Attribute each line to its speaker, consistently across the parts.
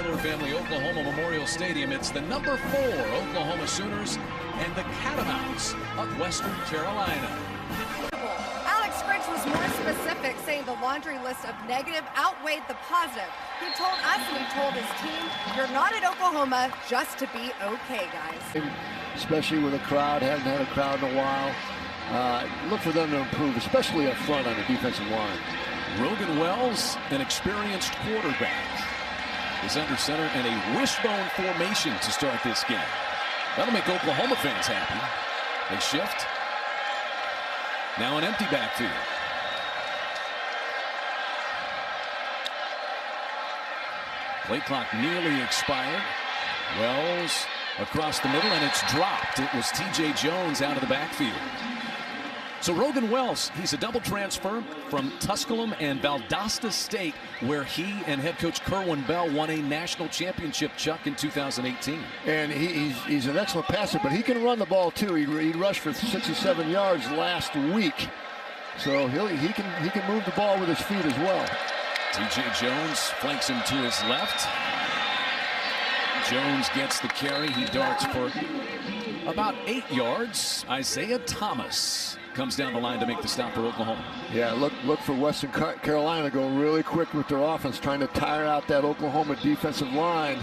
Speaker 1: Miller family, Oklahoma Memorial Stadium. It's the number 4 Oklahoma Sooners and the Catamounts of Western Carolina.
Speaker 2: Alex Grinch was more specific, saying the laundry list of negative outweighed the positive. He told us and he told his team, you're not at Oklahoma just to be okay, guys.
Speaker 3: Especially with a crowd, haven't had a crowd in a while. Look for them to improve, especially up front on the defensive line.
Speaker 1: Rogan Wells, an experienced quarterback, is under center in a wishbone formation to start this game. That'll make Oklahoma fans happy. They shift. Now an empty backfield. Play clock nearly expired. Wells across the middle, and it's dropped. It was T.J. Jones out of the backfield. So Rogan Wells, he's a double transfer from Tusculum and Valdosta State, where he and head coach Kerwin Bell won a national championship, Chuck, in 2018.
Speaker 3: And he's an excellent passer, but he can run the ball too. He rushed for 67 yards last week, so he can move the ball with his feet as well.
Speaker 1: T.J. Jones flanks him to his left. Jones gets the carry. He darts for about 8 yards. Isaiah Thomas comes down the line to make the stop for Oklahoma.
Speaker 3: Yeah, look for Western Carolina going really quick with their offense, trying to tire out that Oklahoma defensive line.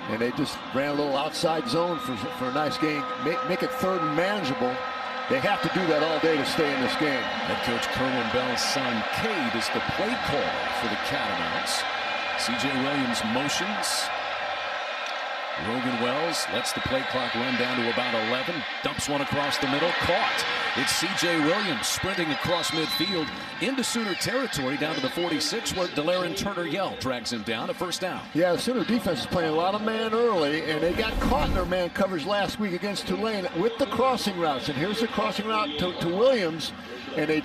Speaker 3: And they just ran a little outside zone for a nice game. Make it third and manageable. They have to do that all day to stay in this game.
Speaker 1: Head coach Kerwin Bell's son, Cade, is the play caller for the Catamounts. C.J. Williams motions. Rogan Wells lets the play clock run down to about 11. Dumps one across the middle. Caught. It's C.J. Williams sprinting across midfield into Sooner territory down to the 46, where Delaren Turner-Yell drags him down. A first down.
Speaker 3: Yeah, the Sooner defense is playing a lot of man early, and they got caught in their man coverage last week against Tulane with the crossing routes. And here's the crossing route to Williams, and they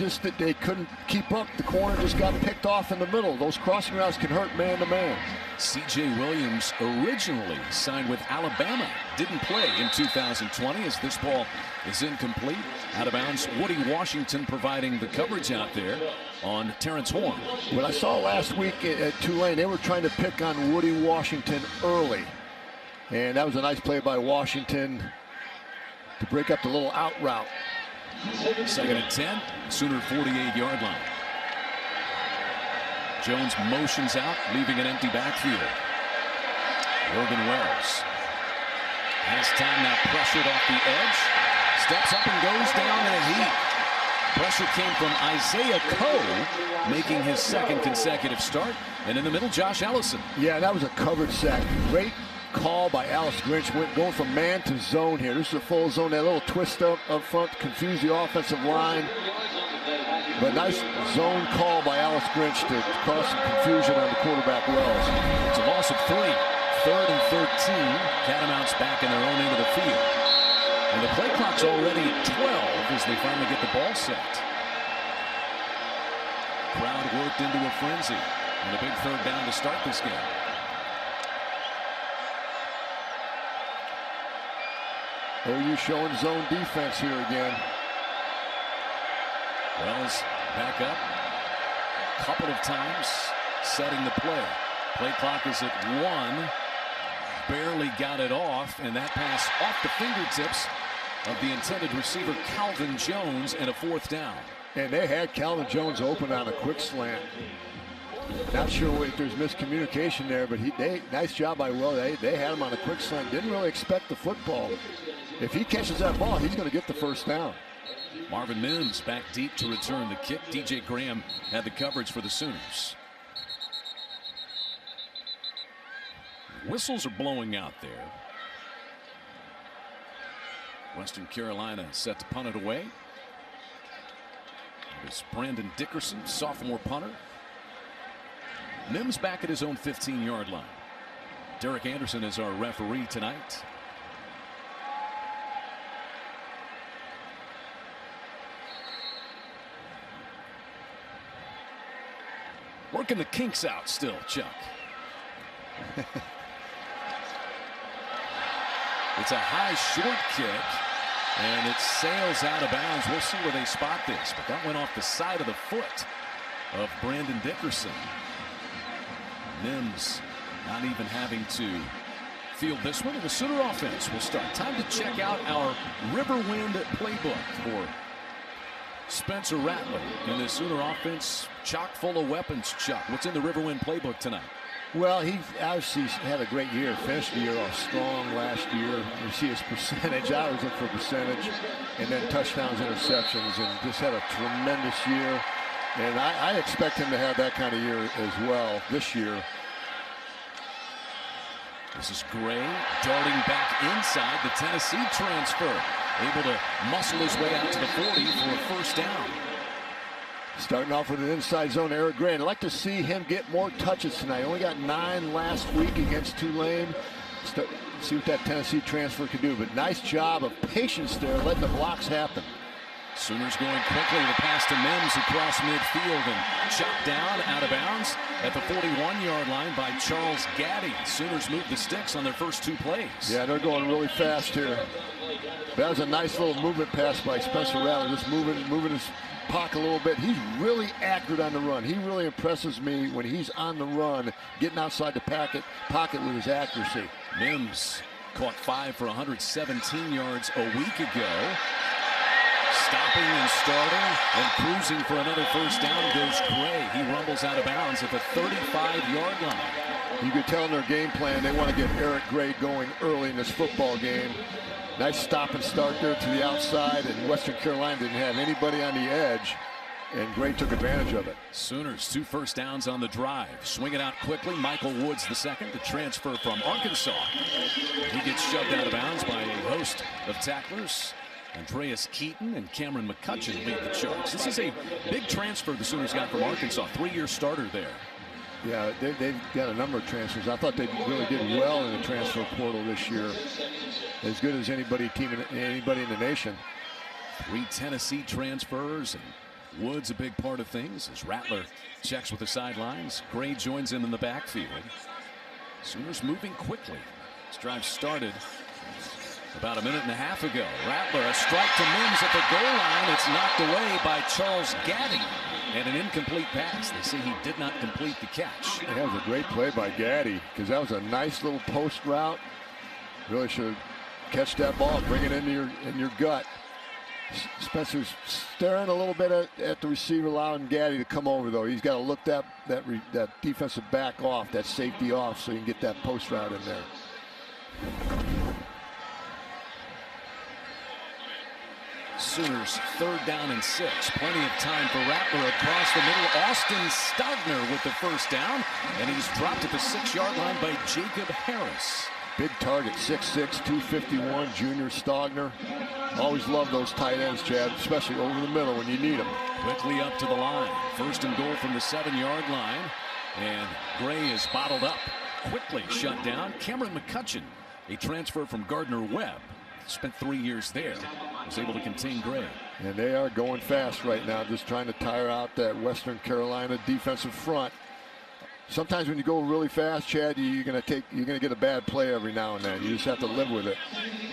Speaker 3: couldn't keep up. The corner just got picked off in the middle. Those crossing routes can hurt man to man.
Speaker 1: C.J. Williams originally signed with Alabama. Didn't play in 2020 as this ball is incomplete. Out of bounds. Woody Washington providing the coverage out there on Terrence Horn.
Speaker 3: What I saw last week at Tulane, they were trying to pick on Woody Washington early. And that was a nice play by Washington to break up the little out route.
Speaker 1: Second and 10. Sooner 48-yard line. Jones motions out, leaving an empty backfield. Rogan Wells has time now, pressured off the edge. Steps up and goes down in a heap. Pressure came from Isaiah Coe, making his second consecutive start. And in the middle, Josh Ellison.
Speaker 3: Yeah, that was a covered sack. Great call by Alex Grinch. Going from man to zone here. This is a full zone. That little twist up front confused the offensive line. But nice zone call by Alex Grinch to cause some confusion on the quarterback Wells.
Speaker 1: It's a loss of 3. Third and 13. Catamounts back in their own end of the field. And the play clock's already at 12 as they finally get the ball set. Crowd worked into a frenzy. And a big third down to start this game.
Speaker 3: OU showing zone defense here again.
Speaker 1: Wells back up a couple of times, setting the play. Play clock is at 1. Barely got it off, and that pass off the fingertips of the intended receiver, Calvin Jones, and a fourth down.
Speaker 3: And they had Calvin Jones open on a quick slant. Not sure if there's miscommunication there, but nice job by Will. They had him on a quick slant. Didn't really expect the football. If he catches that ball, he's going to get the first down.
Speaker 1: Marvin Mims back deep to return the kick. DJ Graham had the coverage for the Sooners. Whistles are blowing out there. Western Carolina set to punt it away. It is Brandon Dickerson, sophomore punter. Mims back at his own 15-yard line. Derek Anderson is our referee tonight. Working the kinks out still, Chuck. It's a high short kick, and it sails out of bounds. We'll see where they spot this, but that went off the side of the foot of Brandon Dickerson. Mims not even having to field this one. And the Sooner offense will start. Time to check out our Riverwind playbook for Spencer Rattler in this Sooner offense, chock full of weapons. Chuck, what's in the Riverwind playbook tonight?
Speaker 3: Well, he obviously had a great year. Finished the year off strong last year. You see his percentage. I was looking for percentage, and then touchdowns, interceptions, and just had a tremendous year. And I expect him to have that kind of year as well this year.
Speaker 1: This is Gray darting back inside. The Tennessee transfer, able to muscle his way out to the 40 for a first down.
Speaker 3: Starting off with an inside zone, Eric Gray. I'd like to see him get more touches tonight. Only got 9 last week against Tulane. See what that Tennessee transfer can do. But nice job of patience there, letting the blocks happen.
Speaker 1: Sooners going quickly. The pass to Mims across midfield and chopped down out of bounds at the 41-yard line by Charles Gaddy. Sooners moved the sticks on their first 2 plays.
Speaker 3: Yeah, they're going really fast here. That was a nice little movement pass by Spencer Rattler, just moving his pocket a little bit. He's really accurate on the run. He really impresses me when he's on the run, getting outside the pocket with his accuracy.
Speaker 1: Mims caught 5 for 117 yards a week ago. Stopping and starting and cruising for another first down goes Gray. He rumbles out of bounds at the 35-yard line.
Speaker 3: You could tell in their game plan they want to get Eric Gray going early in this football game. Nice stop and start there to the outside, and Western Carolina didn't have anybody on the edge, and Gray took advantage of it.
Speaker 1: Sooners 2 first downs on the drive. Swing it out quickly. Michael Woods the second, the transfer from Arkansas. He gets shoved out of bounds by a host of tacklers. Andreas Keaton and Cameron McCutcheon lead the charge. This is a big transfer the Sooners got from Arkansas. 3-year starter there.
Speaker 3: Yeah, they've got a number of transfers. I thought they really did well in the transfer portal this year. As good as anybody in the nation.
Speaker 1: 3 Tennessee transfers, and Woods a big part of things as Rattler checks with the sidelines. Gray joins him in the backfield. Sooners moving quickly. This drive started about a minute and a half ago. Rattler, a strike to Mims at the goal line. It's knocked away by Charles Gaddy. And an incomplete pass. They say he did not complete the catch.
Speaker 3: That was a great play by Gaddy, because that was a nice little post route. Really should catch that ball, bring it in your gut. Spencer's staring a little bit at the receiver, allowing Gaddy to come over, though. He's got to look that defensive back off, that safety off, so you can get that post route in there.
Speaker 1: Sooners 3rd down and 6. Plenty of time for Rattler across the middle. Austin Stogner with the first down, and he's dropped at the 6-yard line by Jacob Harris.
Speaker 3: Big target, 6'6", 251, junior Stogner. Always love those tight ends, Chad, especially over the middle when you need them.
Speaker 1: Quickly up to the line. 1st and goal from the 7-yard line, and Gray is bottled up. Quickly shut down. Cameron McCutcheon, a transfer from Gardner-Webb, spent 3 years there, was able to contain Gray.
Speaker 3: And they are going fast right now, just trying to tire out that Western Carolina defensive front. Sometimes when you go really fast, Chad, you're gonna get a bad play every now and then. You just have to live with it.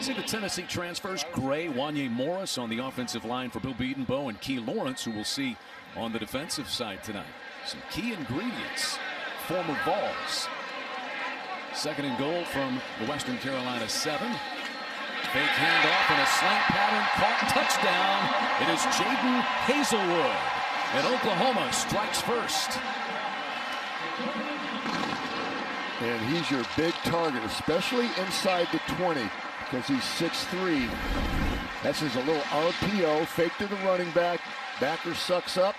Speaker 1: See the Tennessee transfers: Gray, Wanye Morris on the offensive line for Bill Bedenbaugh, and Key Lawrence, who we'll see on the defensive side tonight. Some key ingredients, former Vols. 2nd and goal from the Western Carolina 7. Fake handoff and a slant pattern caught. Touchdown. It is Jaden Hazelwood, and Oklahoma strikes first.
Speaker 3: And he's your big target, especially inside the 20, because he's 6'3". That's just a little RPO, fake to the running back. Backer sucks up.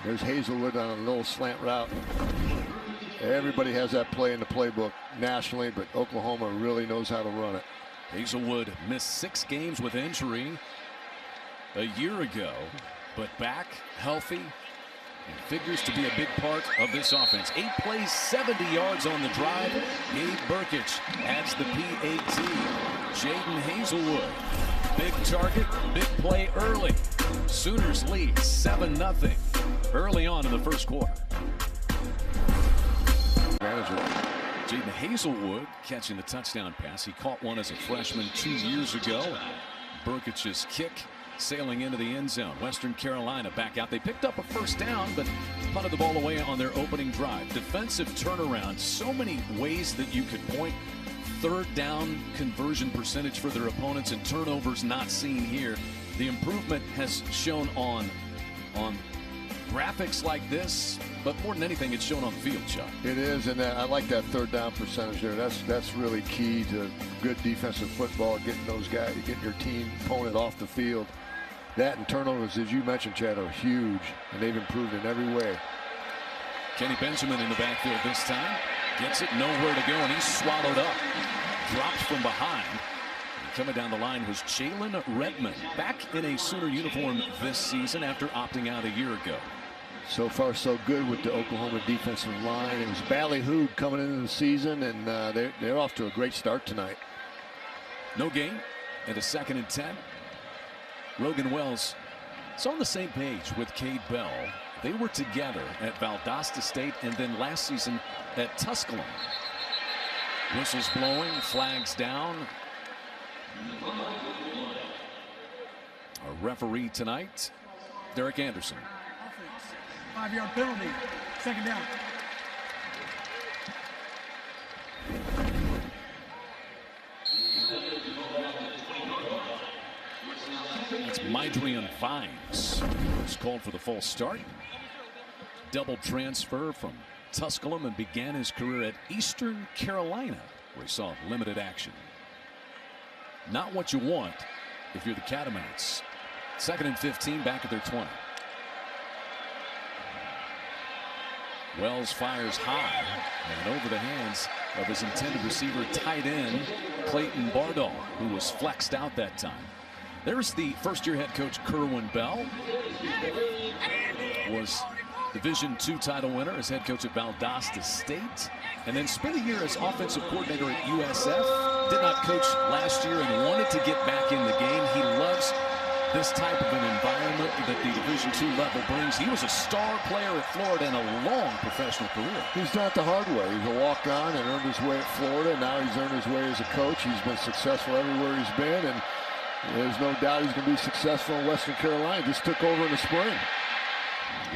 Speaker 3: There's Hazelwood on a little slant route. Everybody has that play in the playbook nationally, but Oklahoma really knows how to run it.
Speaker 1: Hazelwood missed 6 games with injury a year ago, but back healthy and figures to be a big part of this offense. 8 plays, 70 yards on the drive. Gabe Burkich adds the PAT. Jaden Hazelwood, big target, big play early. Sooners lead 7-0 early on in the first quarter. Jaden Hazelwood catching the touchdown pass. He caught one as a freshman 2 years ago. Burkich's kick sailing into the end zone. Western Carolina back out. They picked up a first down, but punted the ball away on their opening drive. Defensive turnaround. So many ways that you could point. Third down conversion percentage for their opponents, and turnovers not seen here. The improvement has shown on graphics like this, but more than anything, it's shown on the field, Chuck.
Speaker 3: It is, and I like that third down percentage there. That's really key to good defensive football, getting those guys, getting your team opponent off the field. That and turnovers, as you mentioned, Chad, are huge, and they've improved in every way.
Speaker 1: Kenny Benjamin in the backfield this time. Gets it nowhere to go, and he's swallowed up. Drops from behind. And coming down the line was Jalen Redmond, back in a Sooner uniform this season after opting out a year ago.
Speaker 3: So far, so good with the Oklahoma defensive line. It was ballyhooed coming into the season, and they're off to a great start tonight.
Speaker 1: No gain, and a 2nd and 10. Rogan Wells is on the same page with Cade Bell. They were together at Valdosta State and then last season at Tusculum. Whistles blowing, flags down. Our referee tonight, Derek Anderson.
Speaker 4: 5-yard penalty, 2nd down.
Speaker 1: That's Mydrian Vines. He's called for the full start. Double transfer from Tusculum and began his career at Eastern Carolina, where he saw limited action. Not what you want if you're the Catamounts. 2nd and 15, back at their 20. Wells fires high and over the hands of his intended receiver, tight end Clayton Bardall, who was flexed out that time. There's the first-year head coach Kerwin Bell. Was Division II title winner as head coach at Valdosta State, and then spent a year as offensive coordinator at USF. Did not coach last year and wanted to get back in the game. He loves this type of an environment that the Division II level brings. He was a star player at Florida and a long professional career.
Speaker 3: He's done it the hard way. He's a walk-on and earned his way at Florida. Now he's earned his way as a coach. He's been successful everywhere he's been, and there's no doubt he's going to be successful in Western Carolina. Just took over in the spring.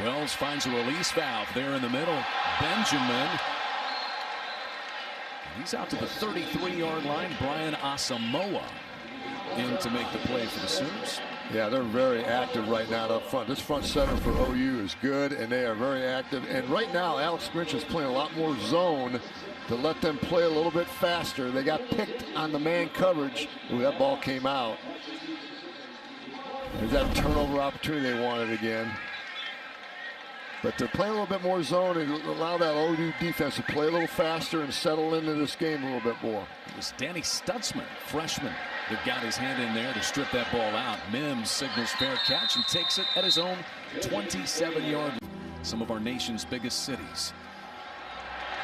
Speaker 1: Wells finds a release valve there in the middle. Benjamin. He's out to the 33-yard line. Brian Asamoah in to make the play for the Sooners.
Speaker 3: Yeah, they're very active right now up front. This front seven for OU is good, and they are very active. And right now, Alex Grinch is playing a lot more zone to let them play a little bit faster. They got picked on the man coverage. Ooh, that ball came out. There's that turnover opportunity they wanted again. But they're playing a little bit more zone and allow that OU defense to play a little faster and settle into this game a little bit more.
Speaker 1: It was Danny Stutzman, freshman, that got his hand in there to strip that ball out. Mims signals fair catch and takes it at his own 27-yard line. Some of our nation's biggest cities.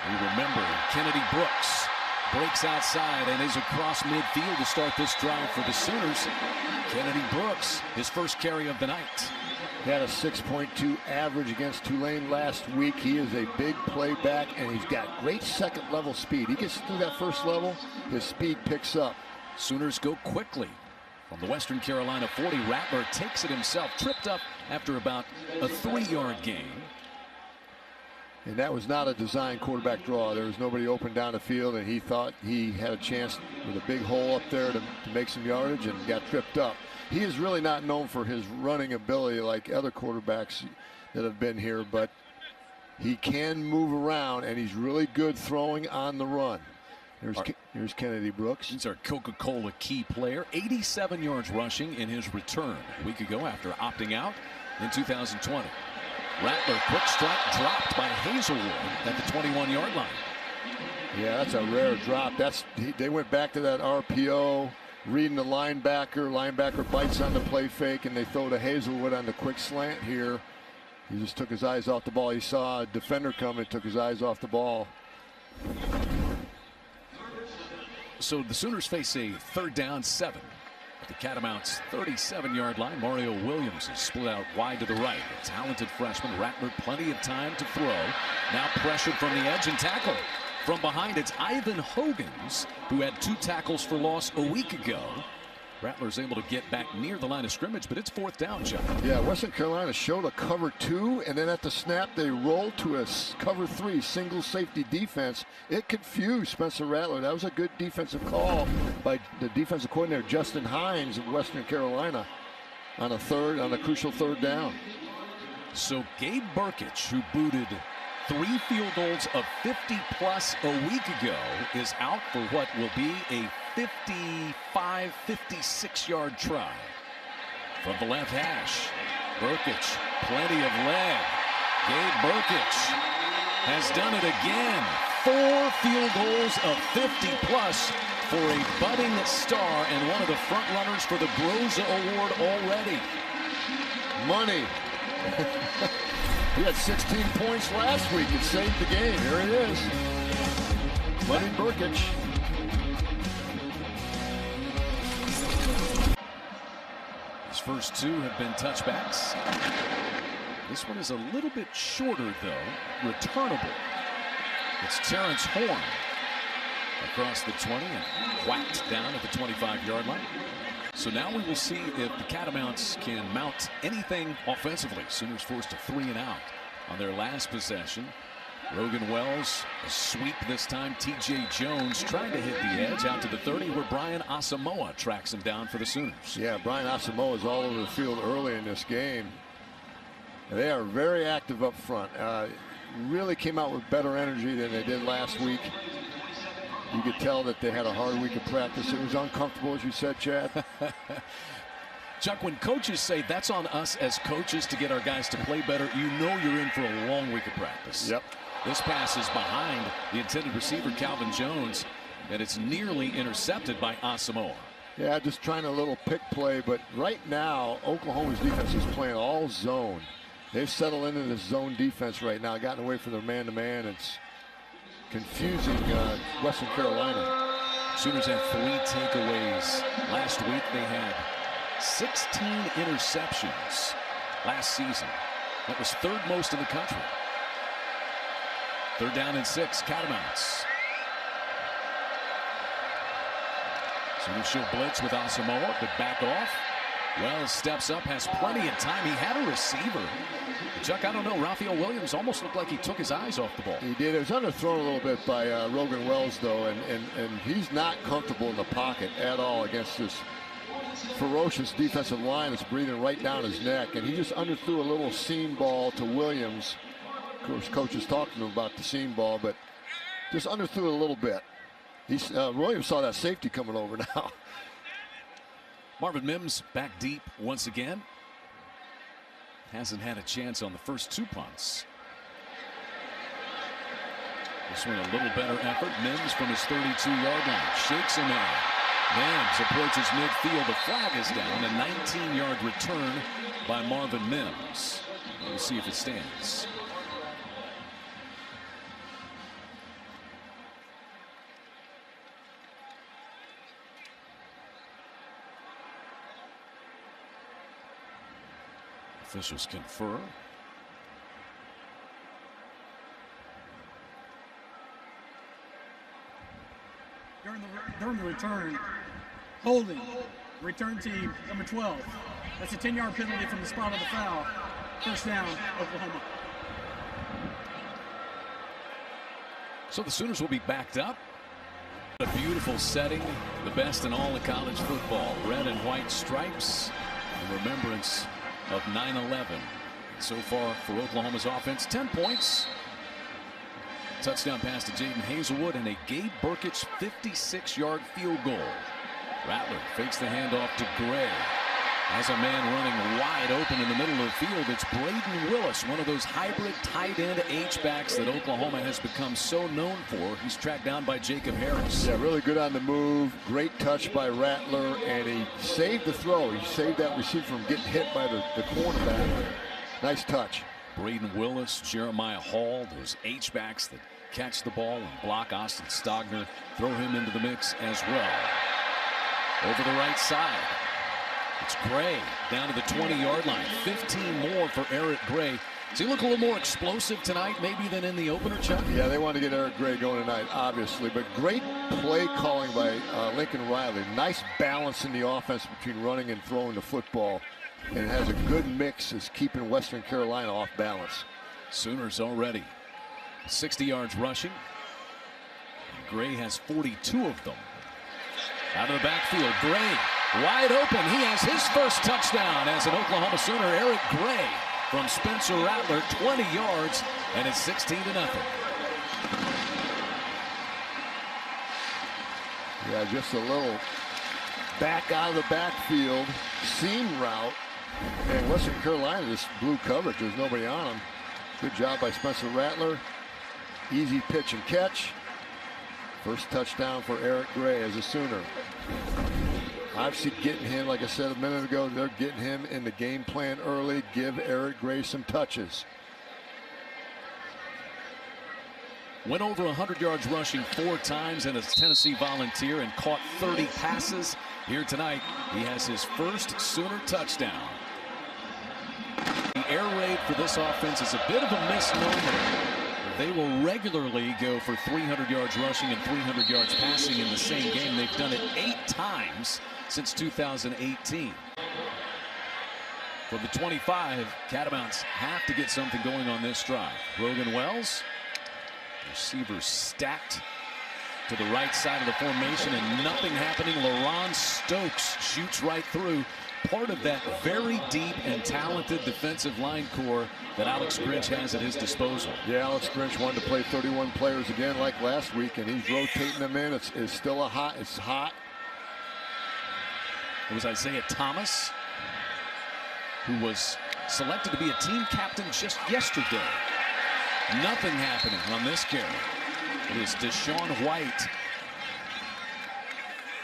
Speaker 1: We remember Kennedy Brooks breaks outside and is across midfield to start this drive for the Sooners. Kennedy Brooks, his first carry of the night.
Speaker 3: He had a 6.2 average against Tulane last week. He is a big play back, and he's got great second-level speed. He gets through that first level, his speed picks up.
Speaker 1: Sooners go quickly from the Western Carolina 40. Rattler takes it himself, tripped up after about a 3-yard gain.
Speaker 3: And that was not a design quarterback draw. There was nobody open down the field, and he thought he had a chance with a big hole up there to make some yardage and got tripped up. He is really not known for his running ability like other quarterbacks that have been here, but he can move around, and he's really good throwing on the run. Here's Kennedy Brooks.
Speaker 1: He's our Coca-Cola key player. 87 yards rushing in his return a week ago after opting out in 2020. Rattler, quick strike, dropped by Hazelwood at the 21-yard line.
Speaker 3: Yeah, that's a rare drop. They went back to that RPO, reading the linebacker. Linebacker bites on the play fake, and they throw to Hazelwood on the quick slant here. He just took his eyes off the ball. He saw a defender coming, took his eyes off the ball.
Speaker 1: So the Sooners face a 3rd down 7. At the Catamounts 37-yard line, Mario Williams is split out wide to the right. A talented freshman. Rattler plenty of time to throw. Now pressured from the edge and tackled. From behind, it's Ivan Hogans, who had 2 tackles for loss a week ago. Rattler's able to get back near the line of scrimmage, but it's 4th down, Chuck.
Speaker 3: Yeah, Western Carolina showed a cover 2, and then at the snap they rolled to a cover 3 single safety defense. It confused Spencer Rattler. That was a good defensive call by the defensive coordinator Justin Hines of Western Carolina on a crucial 3rd down.
Speaker 1: So Gabe Burkich, who booted 3 field goals of 50+ a week ago, is out for what will be a 55, 56-yard try. From the left hash, Burkich, plenty of leg. Gabe Burkich has done it again. 4 field goals of 50+ for a budding star and one of the front runners for the Groza Award already.
Speaker 3: Money. He had 16 points last week and saved the game. Here it is. Money Burkich.
Speaker 1: His first 2 have been touchbacks. This one is a little bit shorter, though. Returnable. It's Terrence Horn across the 20 and whacked down at the 25-yard line. So now we will see if the Catamounts can mount anything offensively. Sooners forced a 3 and out on their last possession. Rogan Wells, a sweep this time. T.J. Jones trying to hit the edge out to the 30, where Brian Asamoah tracks him down for the Sooners.
Speaker 3: Yeah, Brian Asamoah is all over the field early in this game. They are very active up front. Really came out with better energy than they did last week. You could tell that they had a hard week of practice. It was uncomfortable, as you said, Chad.
Speaker 1: Chuck, when coaches say that's on us as coaches to get our guys to play better, you know you're in for a long week of practice.
Speaker 3: Yep.
Speaker 1: This pass is behind the intended receiver, Calvin Jones, and it's nearly intercepted by Asamoah.
Speaker 3: Yeah, just trying a little pick play, but right now, Oklahoma's defense is playing all zone. They've settled into this zone defense right now, gotten away from their man-to-man. It's confusing Western Carolina.
Speaker 1: Sooners have 3 takeaways. Last week they had 16 interceptions last season. That was 3rd most in the country. 3rd down and 6, Catamounts. Sooners show blitz with Asamoah, but back off. Wells steps up, has plenty of time. He had a receiver. Chuck, I don't know. Raphael Williams almost looked like he took his eyes off the ball.
Speaker 3: He did. It was underthrown a little bit by Rogan Wells, though, and he's not comfortable in the pocket at all against this ferocious defensive line that's breathing right down his neck. And he just underthrew a little seam ball to Williams. Of course, coaches talked to him about the seam ball, but just underthrew it a little bit. Williams saw that safety coming over now.
Speaker 1: Marvin Mims back deep once again. Hasn't had a chance on the first 2 punts. This one a little better effort. Mims from his 32-yard line shakes him in. Mims approaches midfield. The flag is down. A 19-yard return by Marvin Mims. We'll see if it stands. Officials confer.
Speaker 4: During the return, holding, return team number 12. That's a 10-yard penalty from the spot of the foul. 1st down, Oklahoma.
Speaker 1: So the Sooners will be backed up. A beautiful setting, the best in all of college football. Red and white stripes in remembrance of 9/11. So far for Oklahoma's offense, 10 points. Touchdown pass to Jaden Hazelwood and a Gabe Burkich 56-yard field goal. Rattler fakes the handoff to Gray. Has a man running wide open in the middle of the field. It's Braden Willis, one of those hybrid tight end H-backs that Oklahoma has become so known for. He's tracked down by Jacob Harris.
Speaker 3: Yeah, really good on the move. Great touch by Rattler, and he saved the throw. He saved that receiver from getting hit by the cornerback. Nice touch.
Speaker 1: Braden Willis, Jeremiah Hall, those H-backs that catch the ball and block Austin Stogner. Throw him into the mix as well. Over the right side. It's Gray down to the 20-yard line. 15 more for Eric Gray. Does he look a little more explosive tonight maybe than in the opener, Chuck?
Speaker 3: Yeah, they want to get Eric Gray going tonight, obviously. But great play calling by Lincoln Riley. Nice balance in the offense between running and throwing the football. And it has a good mix as keeping Western Carolina off balance.
Speaker 1: Sooners already 60 yards rushing. Gray has 42 of them. Out of the backfield, Gray wide open. He has his first touchdown as an Oklahoma Sooner. Eric Gray from Spencer Rattler, 20 yards, and it's 16-0.
Speaker 3: Yeah, just a little back out of the backfield seam route. And Western Carolina just blew coverage. There's nobody on them. Good job by Spencer Rattler. Easy pitch and catch. First touchdown for Eric Gray as a Sooner. Obviously getting him, like I said a minute ago, they're getting him in the game plan early. Give Eric Gray some touches.
Speaker 1: Went over 100 yards rushing 4 times and a Tennessee Volunteer and caught 30 passes. Here tonight, he has his first Sooner touchdown. The air raid for this offense is a bit of a misnomer. They will regularly go for 300 yards rushing and 300 yards passing in the same game. They've done it 8 times since 2018. For the 25, Catamounts have to get something going on this drive. Rogan Wells, receivers stacked to the right side of the formation and nothing happening. LaRon Stokes shoots right through. Part of that very deep and talented defensive line core that Alex Grinch has at his disposal.
Speaker 3: Yeah, Alex Grinch wanted to play 31 players again like last week, and he's rotating them in. It's still it's hot.
Speaker 1: It was Isaiah Thomas who was selected to be a team captain just yesterday. Nothing happening on this carry. It is Deshaun White.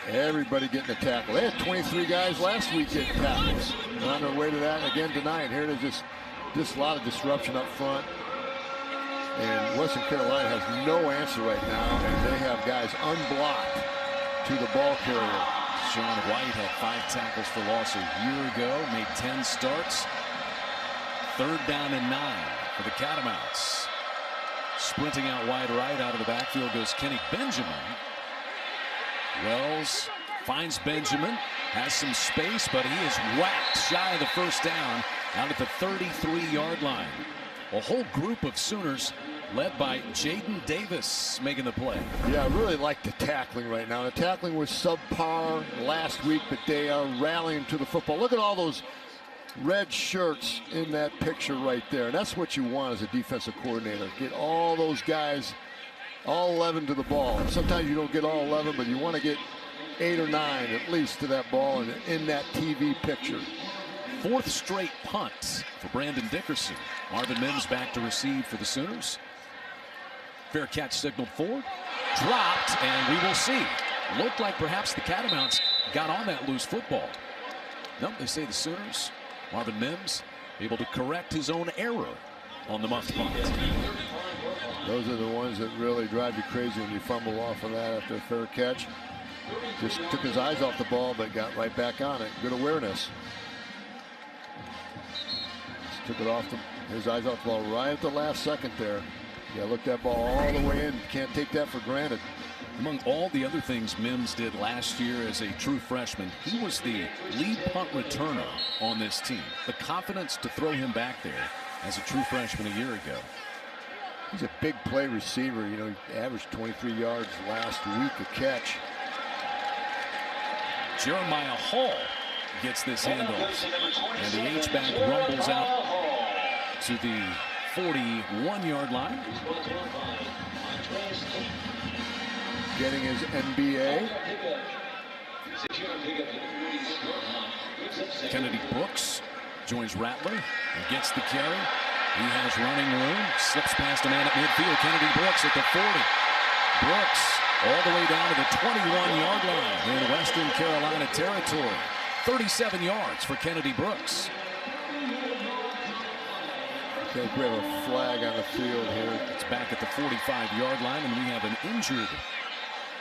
Speaker 3: Everybody getting a tackle. They had 23 guys last week getting tackles. They're on their way to that again tonight. Here it is, just a lot of disruption up front. And Western Carolina has no answer right now, and they have guys unblocked to the ball carrier.
Speaker 1: Deshaun White had 5 tackles for loss a year ago, made 10 starts. 3rd down and 9 for the Catamounts. Sprinting out wide right, out of the backfield goes Kenny Benjamin. Wells finds Benjamin, has some space, but he is whacked shy of the first down out at the 33-yard line. A whole group of Sooners led by Jaden Davis making the play.
Speaker 3: Yeah, I really like the tackling right now. The tackling was subpar last week, but they are rallying to the football. Look at all those red shirts in that picture right there. And that's what you want as a defensive coordinator. Get all those guys, all 11 to the ball. Sometimes you don't get all 11, but you want to get 8 or 9 at least to that ball and in that TV picture.
Speaker 1: 4th straight punt for Brandon Dickerson. Marvin Mims back to receive for the Sooners. Fair catch signaled for. Dropped, and we will see. Looked like perhaps the Catamounts got on that loose football. Nope, they say the Sooners. Marvin Mims able to correct his own error on the muffed punt.
Speaker 3: Those are the ones that really drive you crazy when you fumble off of that after a fair catch. Just took his eyes off the ball, but got right back on it. Good awareness. Just took it off his eyes off the ball right at the last second there. Yeah, look that ball all the way in. Can't take that for granted.
Speaker 1: Among all the other things Mims did last year as a true freshman, he was the lead punt returner on this team. The confidence to throw him back there as a true freshman a year ago.
Speaker 3: He's a big play receiver. You know, he averaged 23 yards last week a catch.
Speaker 1: Jeremiah Hall gets this handoff, and the H-back rumbles out to the 41-yard line.
Speaker 3: Getting his NBA.
Speaker 1: Kennedy Brooks joins Rattler and gets the carry. He has running room, slips past a man at midfield. Kennedy Brooks at the 40. Brooks all the way down to the 21-yard line in Western Carolina territory. 37 yards for Kennedy Brooks.
Speaker 3: I think we have a flag on the field here.
Speaker 1: It's back at the 45-yard line, and we have an injured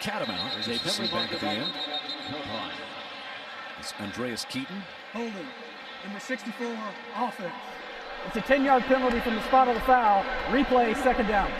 Speaker 1: Catamount. As you can see back at the end. It's Andreas Keaton.
Speaker 4: Holding. Number 64, offense. It's a 10-yard penalty from the spot of the foul. Replay, second down.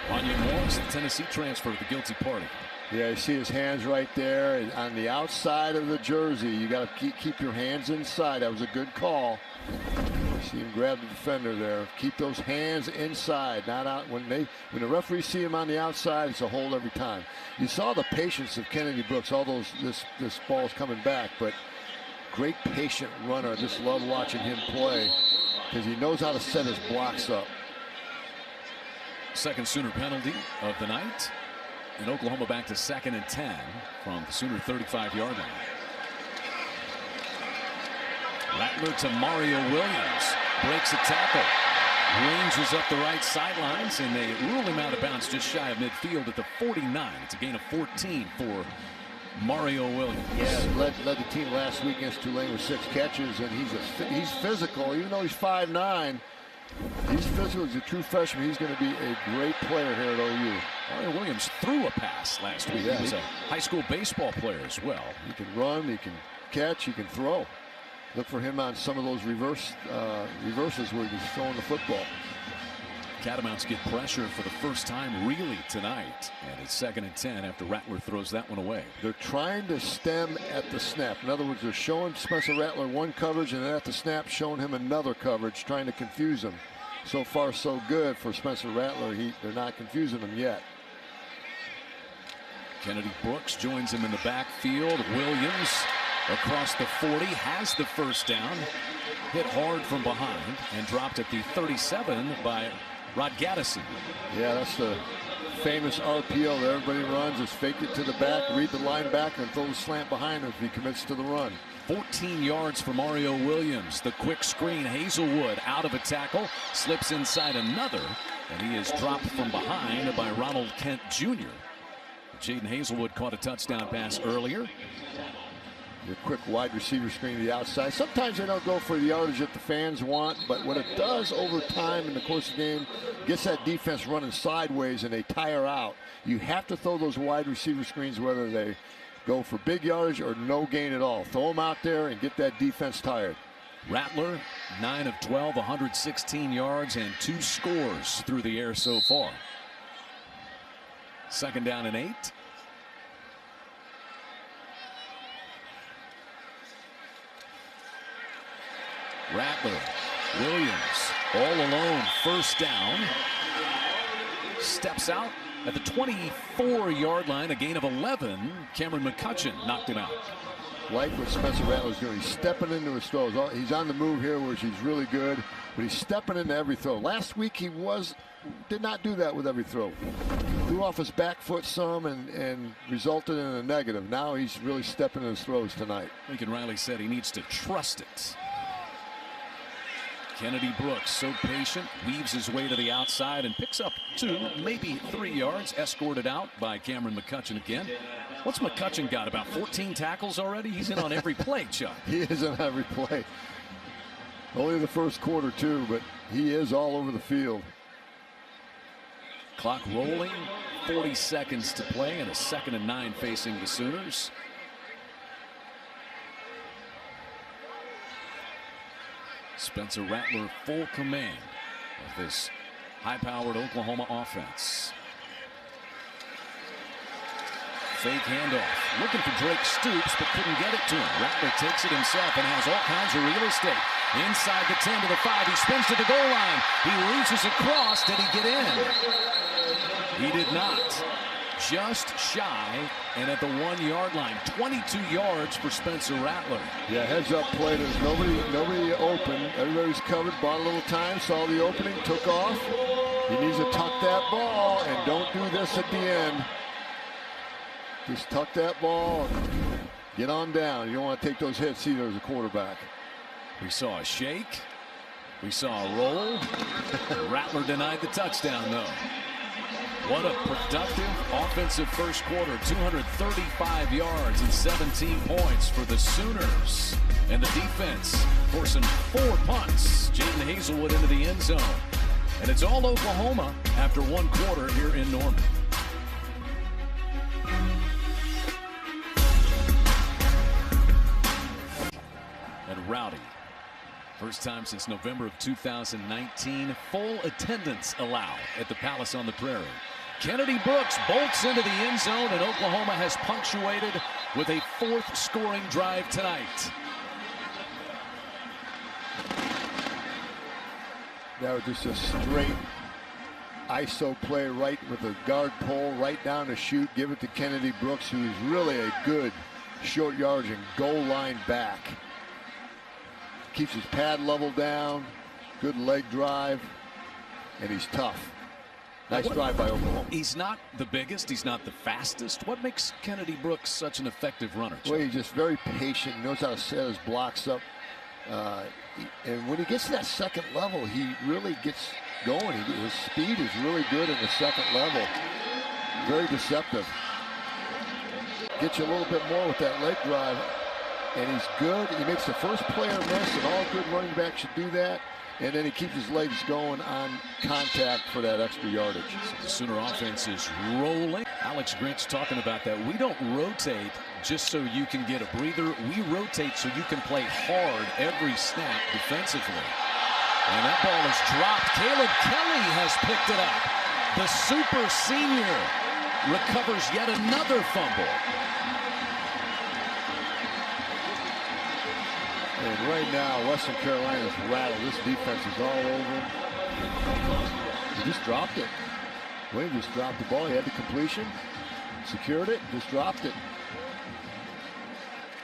Speaker 1: Anya Morris, the Tennessee transfer, the guilty party.
Speaker 3: Yeah, you see his hands right there on the outside of the jersey. You got to keep your hands inside. That was a good call. You see him grab the defender there. Keep those hands inside, not out. When the referees see him on the outside, it's a hold every time. You saw the patience of Kennedy Brooks. All this ball's coming back, but great patient runner. I just love watching him play because he knows how to set his blocks up.
Speaker 1: Second Sooner penalty of the night. And Oklahoma back to 2nd and 10 from the Sooner 35-yard line. Rattler to Mario Williams. Breaks a tackle. Ranges up the right sidelines, and they rule him out of bounds just shy of midfield at the 49. It's a gain of 14 for Mario Williams.
Speaker 3: Yeah, led the team last week against Tulane with 6 catches, and he's physical. Even though he's 5'9", he's physical. He's a true freshman. He's going to be a great player here at OU.
Speaker 1: Mario Williams threw a pass last week.
Speaker 3: Yeah,
Speaker 1: he was a high school baseball player as well.
Speaker 3: He can run, he can catch, he can throw. Look for him on some of those reverses where he's throwing the football.
Speaker 1: Catamounts get pressure for the first time really tonight. And it's 2nd and 10 after Rattler throws that one away.
Speaker 3: They're trying to stem at the snap. In other words, they're showing Spencer Rattler one coverage and then at the snap showing him another coverage, trying to confuse him. So far so good for Spencer Rattler. They're not confusing him yet.
Speaker 1: Kennedy Brooks joins him in the backfield. Williams across the 40 has the first down. Hit hard from behind and dropped at the 37 by Rod Gaddison.
Speaker 3: Yeah, that's the famous RPO that everybody runs, is fake it to the back, read the linebacker, and throw the slant behind him if he commits to the run.
Speaker 1: 14 yards for Mario Williams. The quick screen, Hazelwood out of a tackle, slips inside another, and he is dropped from behind by Ronald Kent Jr. Jaden Hazelwood caught a touchdown pass earlier.
Speaker 3: Your quick wide receiver screen to the outside. Sometimes they don't go for the yardage that the fans want, but what it does over time in the course of the game gets that defense running sideways and they tire out. You have to throw those wide receiver screens whether they go for big yardage or no gain at all. Throw them out there and get that defense tired.
Speaker 1: Rattler, 9 of 12, 116 yards and 2 scores through the air so far. 2nd down and 8. Rattler, Williams, all alone, first down. Steps out at the 24-yard line, a gain of 11. Cameron McCutcheon knocked him out.
Speaker 3: Like what Spencer Rattler's doing, he's stepping into his throws. He's on the move here, which he's really good, but he's stepping into every throw. Last week he did not do that with every throw. Threw off his back foot some and resulted in a negative. Now he's really stepping in his throws tonight.
Speaker 1: Lincoln Riley said he needs to trust it. Kennedy Brooks, so patient, weaves his way to the outside and picks up 2, maybe 3 yards, escorted out by Cameron McCutcheon again. What's McCutcheon got, about 14 tackles already? He's in on every play, Chuck.
Speaker 3: He is on every play. Only the first quarter, too, but he is all over the field.
Speaker 1: Clock rolling, 40 seconds to play, and a 2nd and 9 facing the Sooners. Spencer Rattler full command of this high-powered Oklahoma offense. Fake handoff, looking for Drake Stoops, but couldn't get it to him. Rattler takes it himself and has all kinds of real estate. Inside the 10 to the 5, he spins to the goal line. He reaches across. Did he get in? He did not. Just shy and at the 1-yard line. 22 yards for Spencer Rattler.
Speaker 3: Yeah, heads up play. There's nobody open. Everybody's covered, bought a little time, saw the opening, took off. He needs to tuck that ball and don't do this at the end. Just tuck that ball and get on down. You don't want to take those hits either as a quarterback.
Speaker 1: We saw a shake. We saw a roll. Rattler denied the touchdown, though. What a productive offensive first quarter. 235 yards and 17 points for the Sooners. And the defense forcing 4 punts. Jaden Hazelwood into the end zone. And it's all Oklahoma after 1 quarter here in Norman. And Rowdy First time since November of 2019. Full attendance allowed at the Palace on the Prairie. Kennedy Brooks bolts into the end zone, and Oklahoma has punctuated with a 4th scoring drive tonight.
Speaker 3: That was just a straight ISO play right with a guard pull right down to shoot. Give it to Kennedy Brooks, who is really a good short yardage and goal line back. Keeps his pad level down. Good leg drive. And he's tough. Nice drive by Oklahoma.
Speaker 1: He's not the biggest. He's not the fastest. What makes Kennedy Brooks such an effective runner?
Speaker 3: Well, he's just very patient. He knows how to set his blocks up. And when he gets to that second level, he really gets going. His speed is really good in the second level. Very deceptive. Gets you a little bit more with that leg drive. And he's good. He makes the first player miss, and all good running backs should do that. And then he keeps his legs going on contact for that extra yardage.
Speaker 1: So the Sooner offense is rolling. Alex Grinch talking about that. We don't rotate just so you can get a breather. We rotate so you can play hard every snap defensively. And that ball is dropped. Caleb Kelly has picked it up. The super senior recovers yet another fumble.
Speaker 3: And right now, Western Carolina's rattled. This defense is all over. He just dropped it. Williams just dropped the ball. He had the completion, secured it, just dropped it.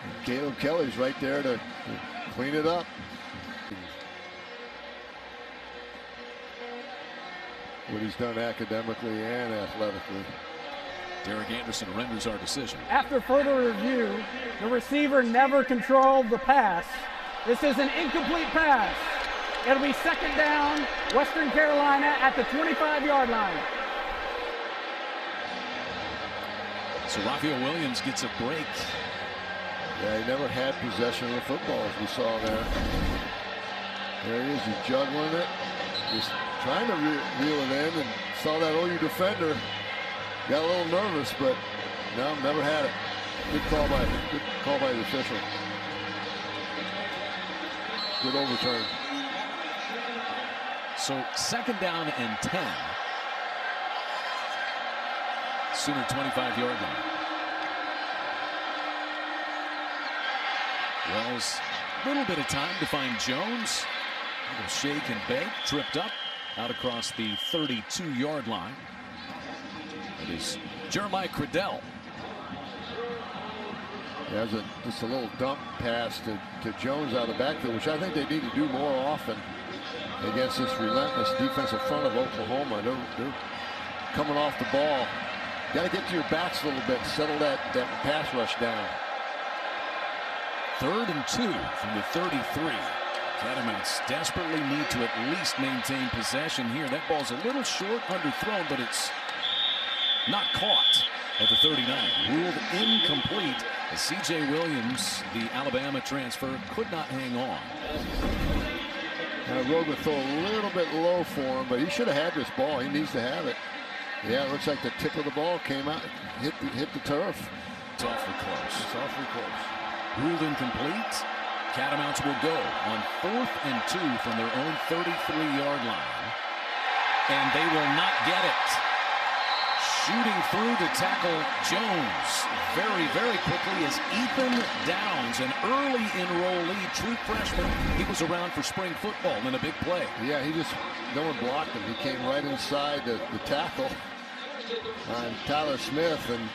Speaker 3: And Caleb Kelly's right there to clean it up. What he's done academically and athletically.
Speaker 1: Derek Anderson renders our decision.
Speaker 5: After further review, the receiver never controlled the pass. This is an incomplete pass. It'll be second down, Western Carolina at the 25-yard line.
Speaker 1: So Raphael Williams gets a break.
Speaker 3: Yeah, he never had possession of the football, as we saw there. There he is, he's juggling it. Just trying to reel it in, and saw that OU defender. Got a little nervous, but no, never had it. Good call by the official. Good overturn.
Speaker 1: So second down and 10. Sooner 25-yard line. Wells, a little bit of time to find Jones. A little shake and bake, tripped up out across the 32-yard line. It is Jeremiah Cradell.
Speaker 3: There's just a little dump pass to Jones out of the backfield, which I think they need to do more often against this relentless defensive front of Oklahoma. They're coming off the ball. Got to get to your backs a little bit and settle that pass rush down.
Speaker 1: 3rd and 2 from the 33. Catamounts desperately need to at least maintain possession here. That ball's a little short, underthrown, but it's not caught at the 39. Ruled incomplete as C.J. Williams, the Alabama transfer, could not hang on.
Speaker 3: Now Rogan threw a little bit low for him, but he should have had this ball. He needs to have it. Yeah, it looks like the tip of the ball came out, hit the turf.
Speaker 1: It's awfully close.
Speaker 3: It's awfully close.
Speaker 1: Ruled incomplete. Catamounts will go on 4th and 2 from their own 33-yard line. And they will not get it. Shooting through to tackle Jones very, very quickly is Ethan Downs, an early enrollee, true freshman. He was around for spring football in a big play.
Speaker 3: Yeah, no one blocked him. He came right inside the tackle on Tyler Smith and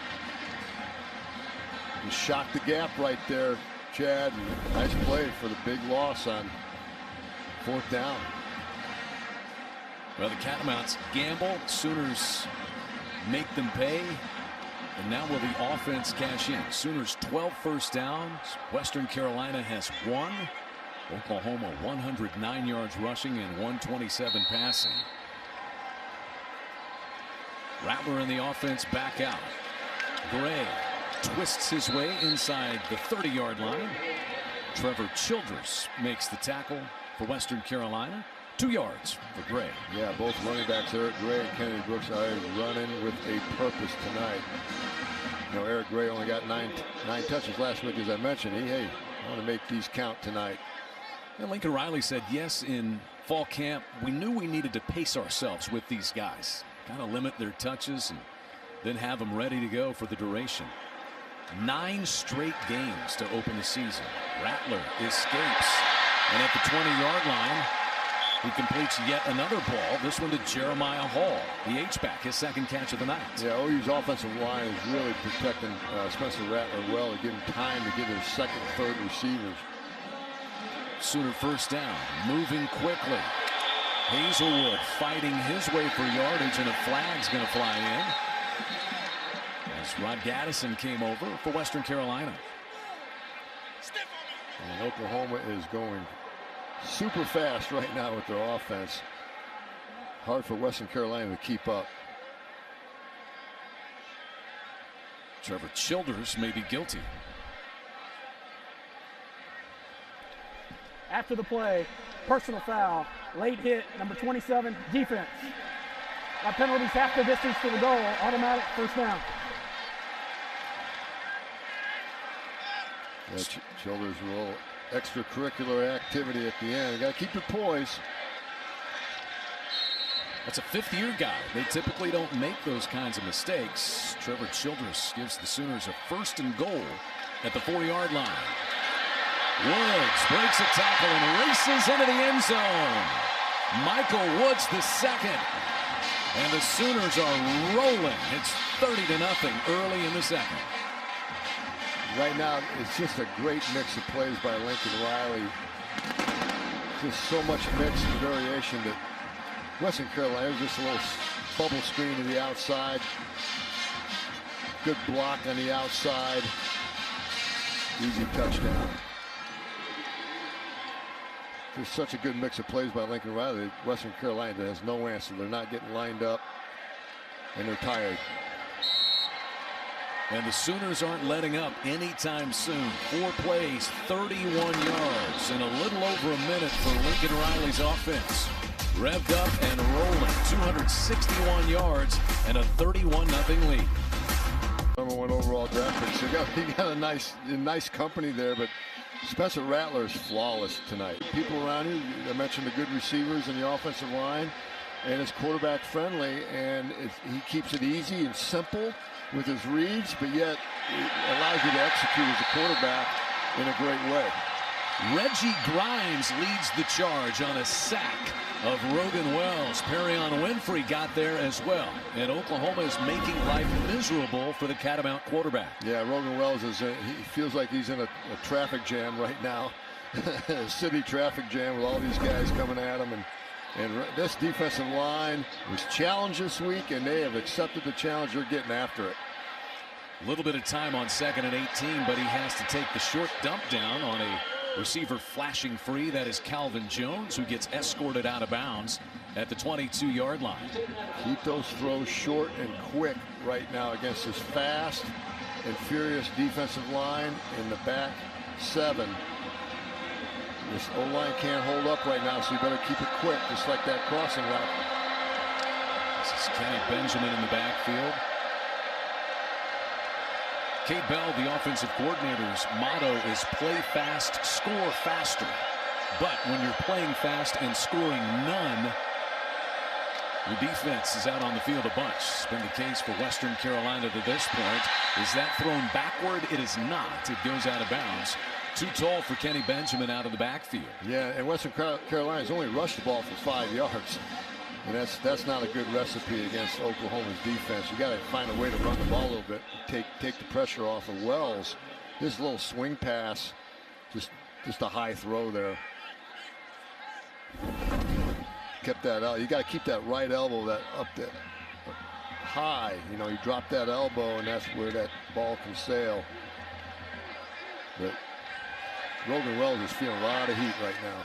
Speaker 3: he shocked the gap right there, Chad. Nice play for the big loss on 4th down.
Speaker 1: Well, the Catamounts gamble. Sooners make them pay. And now will the offense cash in? Sooners 12 first downs. Western Carolina has 1. Oklahoma 109 yards rushing and 127 passing. Rattler in the offense back out. Gray twists his way inside the 30-yard line. Trevor Childress makes the tackle for Western Carolina. 2 yards for Gray.
Speaker 3: Yeah, both running backs, Eric Gray and Kennedy Brooks, are running with a purpose tonight. You know, Eric Gray only got nine touches last week, as I mentioned. I want to make these count tonight.
Speaker 1: And Lincoln Riley said, yes, in fall camp, we knew we needed to pace ourselves with these guys. Kind of limit their touches and then have them ready to go for the duration. 9 straight games to open the season. Rattler escapes. And at the 20-yard line, he completes yet another ball. This one to Jeremiah Hall, the H-back, his second catch of the night.
Speaker 3: Yeah, OU's offensive line is really protecting Spencer Rattler well to give him time to get his second, third receivers.
Speaker 1: Sooner first down, moving quickly. Hazelwood fighting his way for yardage, and a flag's going to fly in as Rod Gaddison came over for Western Carolina.
Speaker 3: And Oklahoma is going super fast right now with their offense. Hard for Western Carolina to keep up.
Speaker 1: Trevor Childers may be guilty.
Speaker 5: After the play, personal foul, late hit, number 27, defense. That penalty's half the distance to the goal, automatic first down.
Speaker 3: Yeah, Childers a little extracurricular activity at the end. You got to keep your poise.
Speaker 1: That's a fifth-year guy. They typically don't make those kinds of mistakes. Trevor Childers gives the Sooners a 1st and goal at the 4-yard line. Woods breaks a tackle and races into the end zone. Michael Woods the second. And the Sooners are rolling. It's 30-0 early in the second.
Speaker 3: Right now, it's just a great mix of plays by Lincoln Riley. Just so much mix and variation that Western Carolina, just a little bubble screen to the outside. Good block on the outside. Easy touchdown. There's such a good mix of plays by Lincoln Riley. Western Carolina has no answer. They're not getting lined up, and they're tired.
Speaker 1: And the Sooners aren't letting up anytime soon. 4 plays, 31 yards, in a little over a minute for Lincoln Riley's offense. Revved up and rolling, 261 yards and a 31-0 lead.
Speaker 3: Number 1 overall draft pick. So you got a nice company there, but Spencer Rattler is flawless tonight. People around you, I mentioned the good receivers in the offensive line, and it's quarterback friendly, and he keeps it easy and simple with his reads, but yet it allows you to execute as a quarterback in a great way.
Speaker 1: Reggie Grimes leads the charge on a sack of Rogan Wells. Perrion Winfrey got there as well. And Oklahoma is making life miserable for the Catamount quarterback.
Speaker 3: Yeah, Rogan Wells he feels like he's in a traffic jam right now. A city traffic jam with all these guys coming at him. And this defensive line was challenged this week, and they have accepted the challenge. They're getting after it.
Speaker 1: A little bit of time on 2nd and 18, but he has to take the short dump down on a receiver flashing free. That is Calvin Jones, who gets escorted out of bounds at the 22-yard line.
Speaker 3: Keep those throws short and quick right now against this fast and furious defensive line in the back 7. This O-line can't hold up right now, so you better keep it quick, just like that crossing route.
Speaker 1: This is Kenny Benjamin in the backfield. Kate Bell, the offensive coordinator's motto is play fast, score faster. But when you're playing fast and scoring none, your defense is out on the field a bunch. It's been the case for Western Carolina to this point. Is that thrown backward? It is not. It goes out of bounds. Too tall for Kenny Benjamin out of the backfield.
Speaker 3: Yeah, and Western Carolina's only rushed the ball for 5 yards. And that's not a good recipe against Oklahoma's defense. You got to find a way to run the ball a little bit, take the pressure off of Wells. This little swing pass, just a high throw there. Kept that out. You got to keep that right elbow up there high. You know, you drop that elbow, and that's where that ball can sail. But Rogan Wells is feeling a lot of heat right now.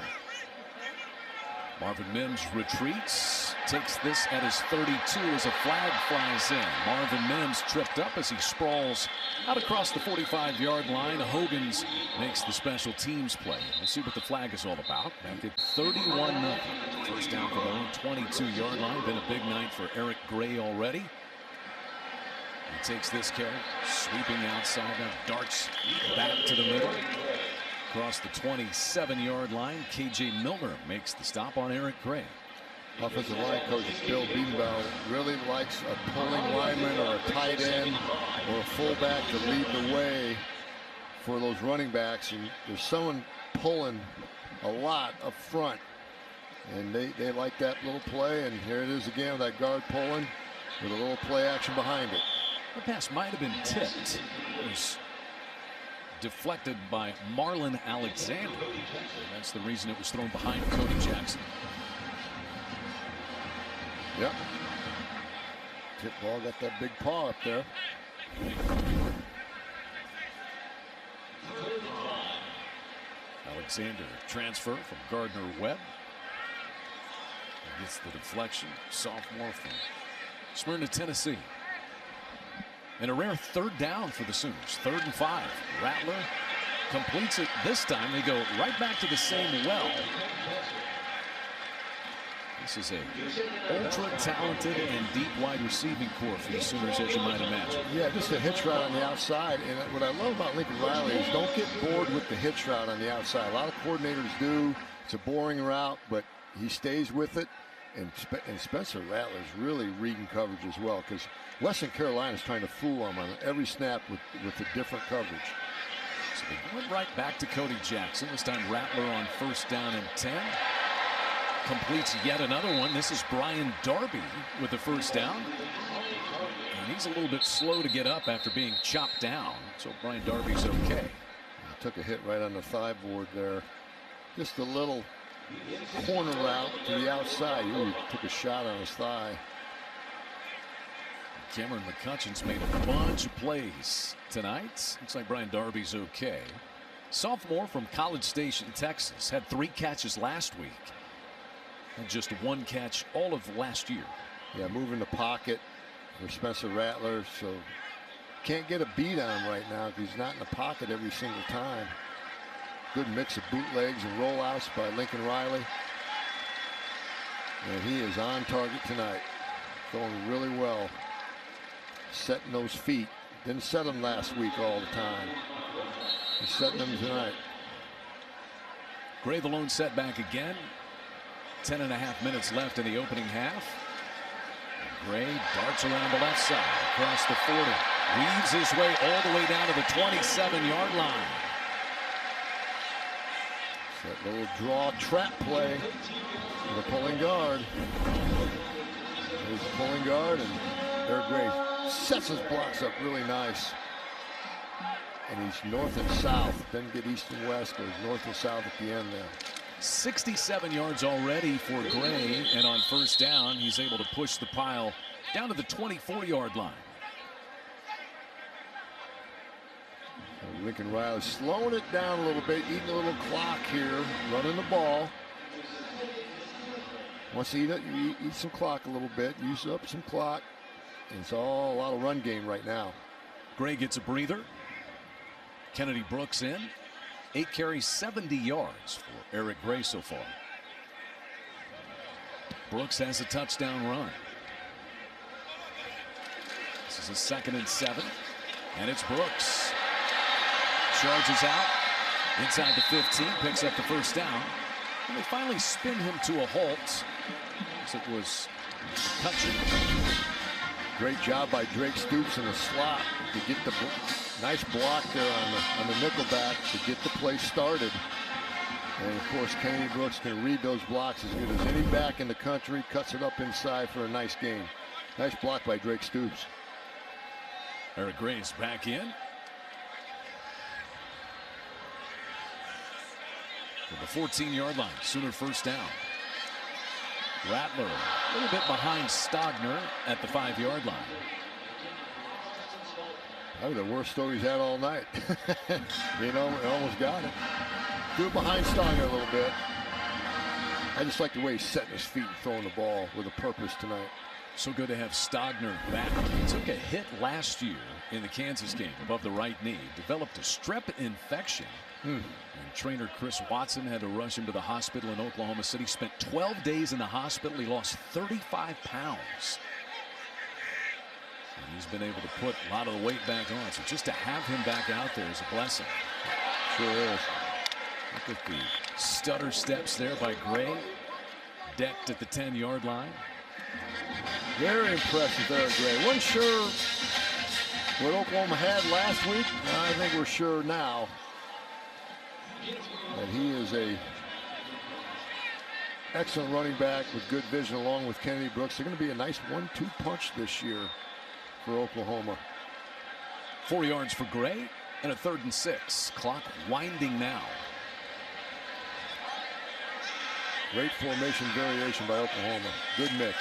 Speaker 1: Marvin Mims retreats, takes this at his 32 as a flag flies in. Marvin Mims tripped up as he sprawls out across the 45-yard line. Hogan's makes the special teams play. We'll see what the flag is all about. Back at 31-0. First down from their own 22-yard line. Been a big night for Eric Gray already. He takes this carry, sweeping outside, now darts back to the middle. Across the 27-yard line, KJ Milner makes the stop on Eric Gray.
Speaker 3: Offensive line coach Bill Beatenbaugh really likes a pulling lineman or a tight end or a fullback to lead the way for those running backs, and there's someone pulling a lot up front, and they like that little play. And here it is again with that guard pulling with a little play action behind it.
Speaker 1: The pass might have been tipped. It was deflected by Marlon Alexander. And that's the reason it was thrown behind Cody Jackson.
Speaker 3: Yep. Tip ball got that big paw up there.
Speaker 1: Alexander transfer from Gardner-Webb. Gets the deflection. Sophomore from Smyrna, Tennessee. And a rare third down for the Sooners. 3rd and 5. Rattler completes it. This time they go right back to the same well. This is a ultra-talented and deep wide receiving core for the Sooners, as you might imagine.
Speaker 3: Yeah, just a hitch route on the outside. And what I love about Lincoln Riley is don't get bored with the hitch route on the outside. A lot of coordinators do. It's a boring route, but he stays with it. And Spencer Rattler's really reading coverage as well, because Western Carolina is trying to fool him on every snap with a different coverage.
Speaker 1: So they went right back to Cody Jackson. This time Rattler on 1st down and 10. Completes yet another one. This is Brian Darby with the 1st down. And he's a little bit slow to get up after being chopped down. So Brian Darby's okay.
Speaker 3: He took a hit right on the thigh board there. Just a little corner route to the outside. Ooh, took a shot on his thigh.
Speaker 1: Cameron McCutcheon's made a bunch of plays tonight. Looks like Brian Darby's okay. Sophomore from College Station, Texas. Had 3 catches last week. And just 1 catch all of last year.
Speaker 3: Yeah, moving the pocket for Spencer Rattler. So can't get a beat on him right now because he's not in the pocket every single time. Good mix of bootlegs and rollouts by Lincoln Riley. And he is on target tonight. Going really well. Setting those feet. Didn't set them last week all the time. He's setting them tonight.
Speaker 1: Gray the lone setback again. 10.5 minutes left in the opening half. Gray darts around the left side across the 40. Weaves his way all the way down to the 27-yard line.
Speaker 3: That little draw trap play with a pulling guard. There's a pulling guard, and Eric Gray sets his blocks up really nice. And he's north and south. Doesn't get east and west, goes north and south at the end there.
Speaker 1: 67 yards already for Gray, and on 1st down, he's able to push the pile down to the 24-yard line.
Speaker 3: Lincoln Riley slowing it down a little bit, eating a little clock here, running the ball. Wants to eat some clock a little bit, use up some clock. And it's all a lot of run game right now.
Speaker 1: Gray gets a breather. Kennedy Brooks in. 8 carries, 70 yards for Eric Gray so far. Brooks has a touchdown run. This is a 2nd and 7. And it's Brooks. Charges out inside the 15, picks up the 1st down. And they finally spin him to a halt, as it was touching.
Speaker 3: Great job by Drake Stoops in the slot to get the nice block there on the nickelback to get the play started. And of course, Kennedy Brooks can read those blocks as good as any back in the country. Cuts it up inside for a nice gain. Nice block by Drake Stoops.
Speaker 1: Eric Gray's back in. To the 14-yard line. Sooner 1st down. Rattler a little bit behind Stogner at the 5-yard line.
Speaker 3: Probably the worst throw he's had all night. You know, he almost got it. Threw it behind Stogner a little bit. I just like the way he's setting his feet and throwing the ball with a purpose tonight.
Speaker 1: So good to have Stogner back. He took a hit last year in the Kansas game above the right knee. Developed a strep infection. And trainer Chris Watson had to rush him to the hospital in Oklahoma City. Spent 12 days in the hospital. He lost 35 pounds. And he's been able to put a lot of the weight back on. So just to have him back out there is a blessing.
Speaker 3: Sure is.
Speaker 1: Look at the stutter steps there by Gray. Decked at the 10-yard line.
Speaker 3: Very impressive there, Gray. Wasn't sure what Oklahoma had last week. I think we're sure now that he is a excellent running back with good vision along with Kennedy Brooks. They're going to be a nice 1-2 punch this year for Oklahoma.
Speaker 1: 4 yards for Gray and a 3rd and 6. Clock winding now.
Speaker 3: Great formation variation by Oklahoma. Good mix.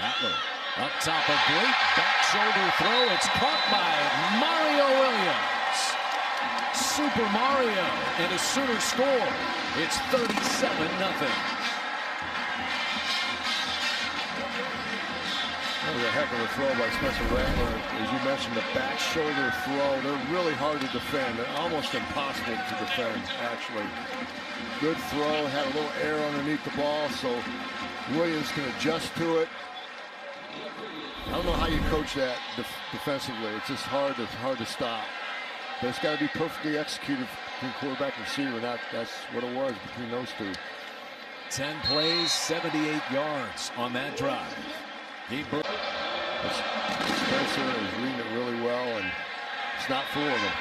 Speaker 1: Rattler up top, a great back shoulder throw. It's caught by Mario Williams. Super Mario and a Sooner score. It's 37-0.
Speaker 3: That was a heck of a throw by Spencer Rattler. As you mentioned, the back shoulder throw. They're really hard to defend. They're almost impossible to defend, actually. Good throw. Had a little air underneath the ball, so Williams can adjust to it. I don't know how you coach that defensively. It's just hard to stop. But it's got to be perfectly executed between quarterback and receiver. And that's what it was between those two.
Speaker 1: 10 plays, 78 yards on that drive.
Speaker 3: Spencer is reading it really well, and it's not fooling him.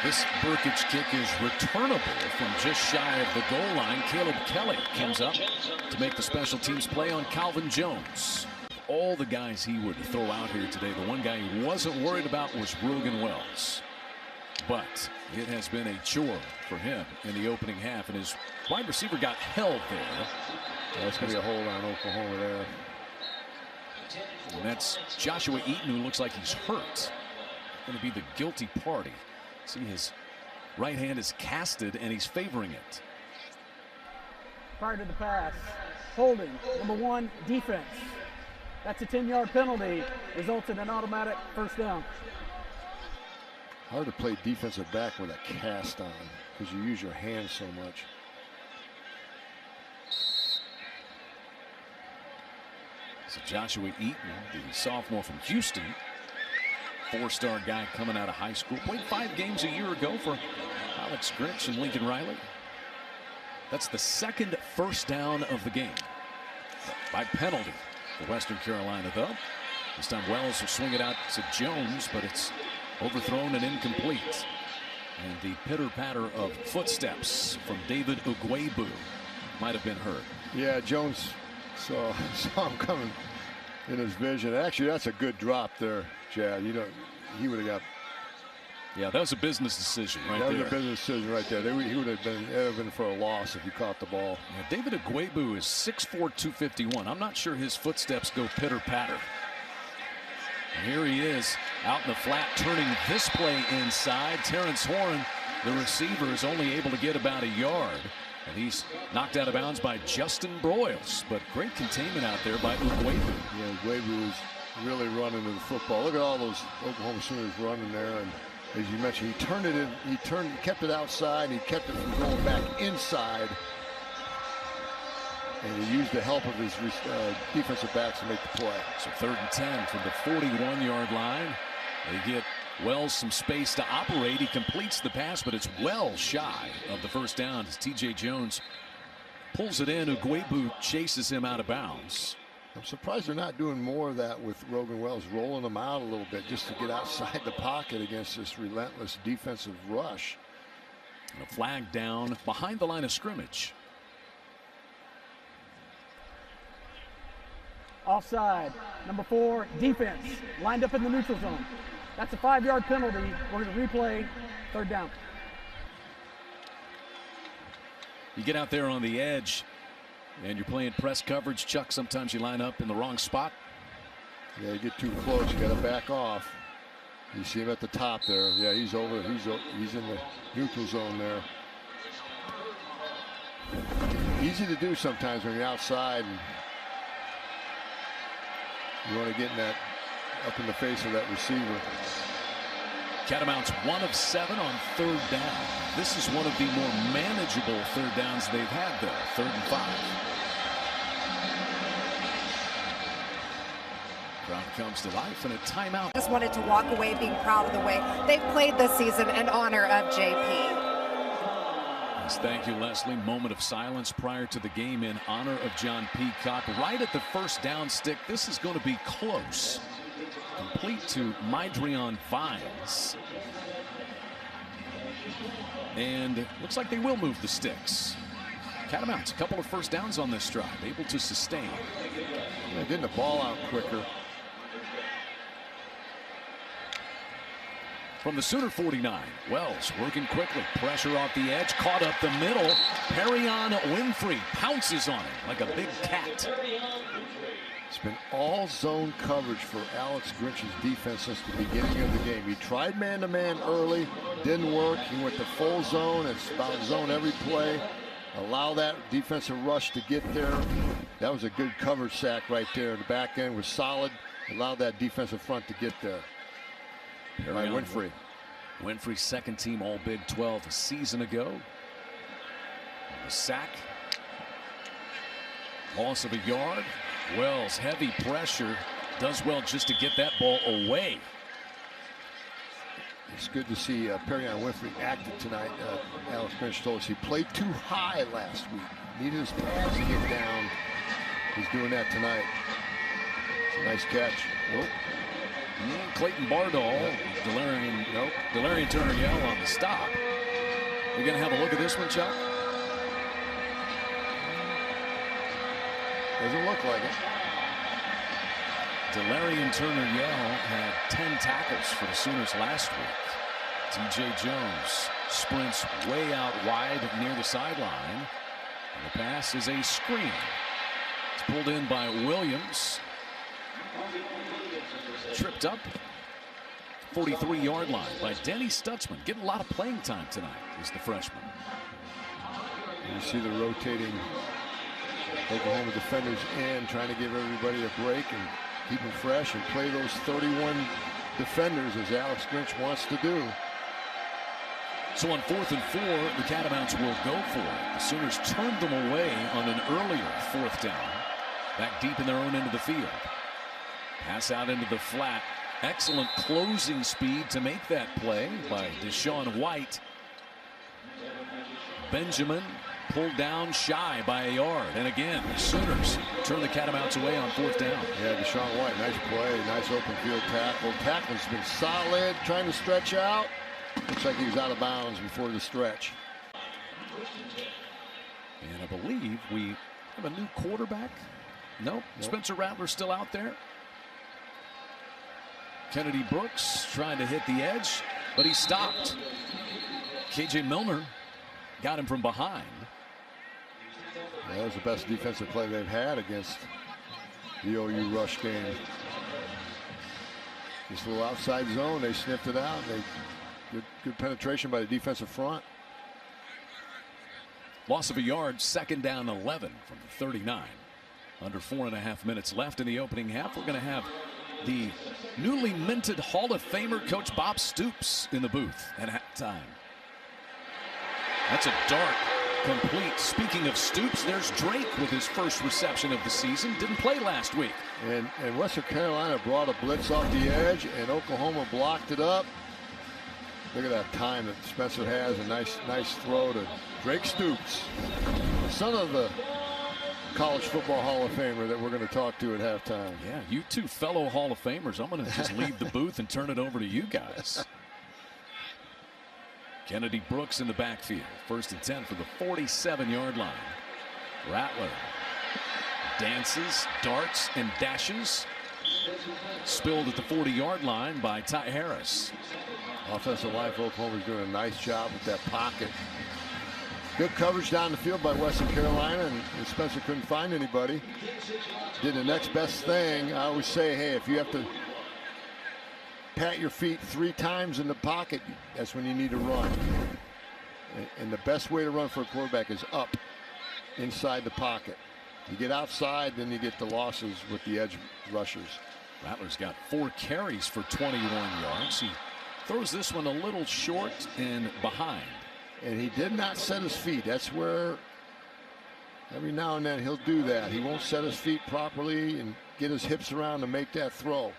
Speaker 1: This Burkage kick is returnable from just shy of the goal line. Caleb Kelly comes up to make the special teams play on Calvin Jones. All the guys he would throw out here today, the one guy he wasn't worried about was Rogan Wells. But it has been a chore for him in the opening half, and his wide receiver got held there.
Speaker 3: That's going to be a hold on Oklahoma there.
Speaker 1: And that's Joshua Eaton, who looks like he's hurt. Going to be the guilty party. See, his right hand is casted, and he's favoring it.
Speaker 5: Prior to the pass, holding, number 1, defense. That's a 10-yard penalty, results in an automatic first down.
Speaker 3: Hard to play defensive back with a cast on because you use your hands so much.
Speaker 1: So Joshua Eaton, the sophomore from Houston, 4-star guy coming out of high school, played 5 games a year ago for Alex Grinch and Lincoln Riley. That's the 2nd first down of the game by penalty for Western Carolina, though. This time Wells will swing it out to Jones, but it's overthrown and incomplete. And the pitter-patter of footsteps from David Ugwebu might have been heard.
Speaker 3: Yeah, Jones saw him coming in his vision. Actually, that's a good drop there, Chad. You know, he would have got.
Speaker 1: Yeah, that was a business decision right there.
Speaker 3: That was a business decision right there. He would have been for a loss if he caught the ball.
Speaker 1: Yeah, David Ugwebu is 6'4", 251. I'm not sure his footsteps go pitter-patter. And here he is out in the flat, turning this play inside. Terrence Horn, the receiver, is only able to get about a yard. And he's knocked out of bounds by Justin Broyles. But great containment out there by Ugwebu.
Speaker 3: Yeah, Ugwebu is really running to the football. Look at all those Oklahoma Sooners running there. And as you mentioned, he turned it in. He kept it outside. He kept it from going back inside. And he used the help of his defensive backs to make the play.
Speaker 1: So 3rd and 10 from the 41-yard line. They get Wells some space to operate. He completes the pass, but it's well shy of the first down as T.J. Jones pulls it in. Ugwebu chases him out of bounds.
Speaker 3: I'm surprised they're not doing more of that with Rogan Wells, rolling him out a little bit just to get outside the pocket against this relentless defensive rush.
Speaker 1: And a flag down behind the line of scrimmage.
Speaker 5: Offside, number 4, defense, lined up in the neutral zone. That's a 5-yard penalty. We're going to replay 3rd down.
Speaker 1: You get out there on the edge and you're playing press coverage, Chuck, sometimes you line up in the wrong spot.
Speaker 3: Yeah, you get too close, you got to back off. You see him at the top there. Yeah, he's over. He's in the neutral zone there. Easy to do sometimes when you're outside and you want to get in that up in the face of that receiver.
Speaker 1: Catamounts 1 of 7 on 3rd down. This is one of the more manageable 3rd downs they've had, though. 3rd and 5. Crowd comes to life and a timeout.
Speaker 2: Just wanted to walk away being proud of the way they've played this season in honor of JP.
Speaker 1: Thank you, Leslie. Moment of silence prior to the game in honor of John Peacock. Right at the first down stick. This is going to be close. Complete to Mydrion Vines. And looks like they will move the sticks. Catamounts, a couple of first downs on this drive, able to sustain.
Speaker 3: Yeah, getting the ball out quicker.
Speaker 1: From the Sooner 49, Wells working quickly. Pressure off the edge, caught up the middle. Perrion Winfrey pounces on it like a big cat.
Speaker 3: It's been all zone coverage for Alex Grinch's defense since the beginning of the game. He tried man-to-man early, didn't work. He went to full zone. It's about zone every play. Allow that defensive rush to get there. That was a good coverage sack right there. The back end was solid. Allowed that defensive front to get there. By Winfrey.
Speaker 1: Winfrey's second team All Big 12 a season ago. The sack. Loss of a yard. Wells, heavy pressure. Does well just to get that ball away.
Speaker 3: It's good to see Perrion Winfrey active tonight. Alex Grinch told us he played too high last week. Needed his pads to get down. He's doing that tonight. It's a nice catch. Nope.
Speaker 1: Clayton Bardall, Delarian Turner Yell on the stop. We're going to have a look at this one, Chuck.
Speaker 3: Doesn't look like it.
Speaker 1: Delarian Turner Yell had 10 tackles for the Sooners last week. TJ Jones sprints way out wide near the sideline. And the pass is a screen. It's pulled in by Williams. Tripped up. 43-yard line by Denny Stutzman. Getting a lot of playing time tonight as the freshman.
Speaker 3: You see the rotating Oklahoma defenders in, trying to give everybody a break and keep them fresh and play those 31 defenders as Alex Grinch wants to do.
Speaker 1: So on 4th and 4, the Catamounts will go for it. The Sooners turned them away on an earlier 4th down. Back deep in their own end of the field. Pass out into the flat. Excellent closing speed to make that play by Deshaun White. Benjamin pulled down shy by a yard. And again, the Sooners turn the Catamounts away on 4th down.
Speaker 3: Yeah, Deshaun White, nice play, nice open field tackle. Tackle's been solid, trying to stretch out. Looks like he was out of bounds before the stretch.
Speaker 1: And I believe we have a new quarterback. Nope. Spencer Rattler's still out there. Kennedy Brooks trying to hit the edge, but he stopped. KJ Milner got him from behind.
Speaker 3: Yeah, that was the best defensive play they've had against the OU rush game. Just a little outside zone. They sniffed it out. Good penetration by the defensive front.
Speaker 1: Loss of a yard, 2nd down 11 from the 39. Under 4.5 minutes left in the opening half. We're going to have the newly minted Hall of Famer Coach Bob Stoops in the booth at halftime. That's a dart complete. Speaking of Stoops, there's Drake with his first reception of the season. Didn't play last week.
Speaker 3: And Western Carolina brought a blitz off the edge, and Oklahoma blocked it up. Look at that time that Spencer has. A nice throw to Drake Stoops, son of the College Football Hall of Famer that we're going to talk to at halftime.
Speaker 1: Yeah, you two fellow Hall of Famers. I'm going to just leave the booth and turn it over to you guys. Kennedy Brooks in the backfield. 1st and 10 for the 47-yard line. Rattler dances, darts, and dashes. Spilled at the 40-yard line by Ty Harris.
Speaker 3: Offensive line for Oklahoma is doing a nice job with that pocket. Good coverage down the field by Western Carolina, and Spencer couldn't find anybody. Did the next best thing. I always say, hey, if you have to pat your feet 3 times in the pocket, that's when you need to run. And the best way to run for a quarterback is up inside the pocket. You get outside, then you get the losses with the edge rushers.
Speaker 1: Rattler's got 4 carries for 21 yards. He throws this one a little short and behind.
Speaker 3: And he did not set his feet. That's where every now and then he'll do that. He won't set his feet properly and get his hips around to make that throw.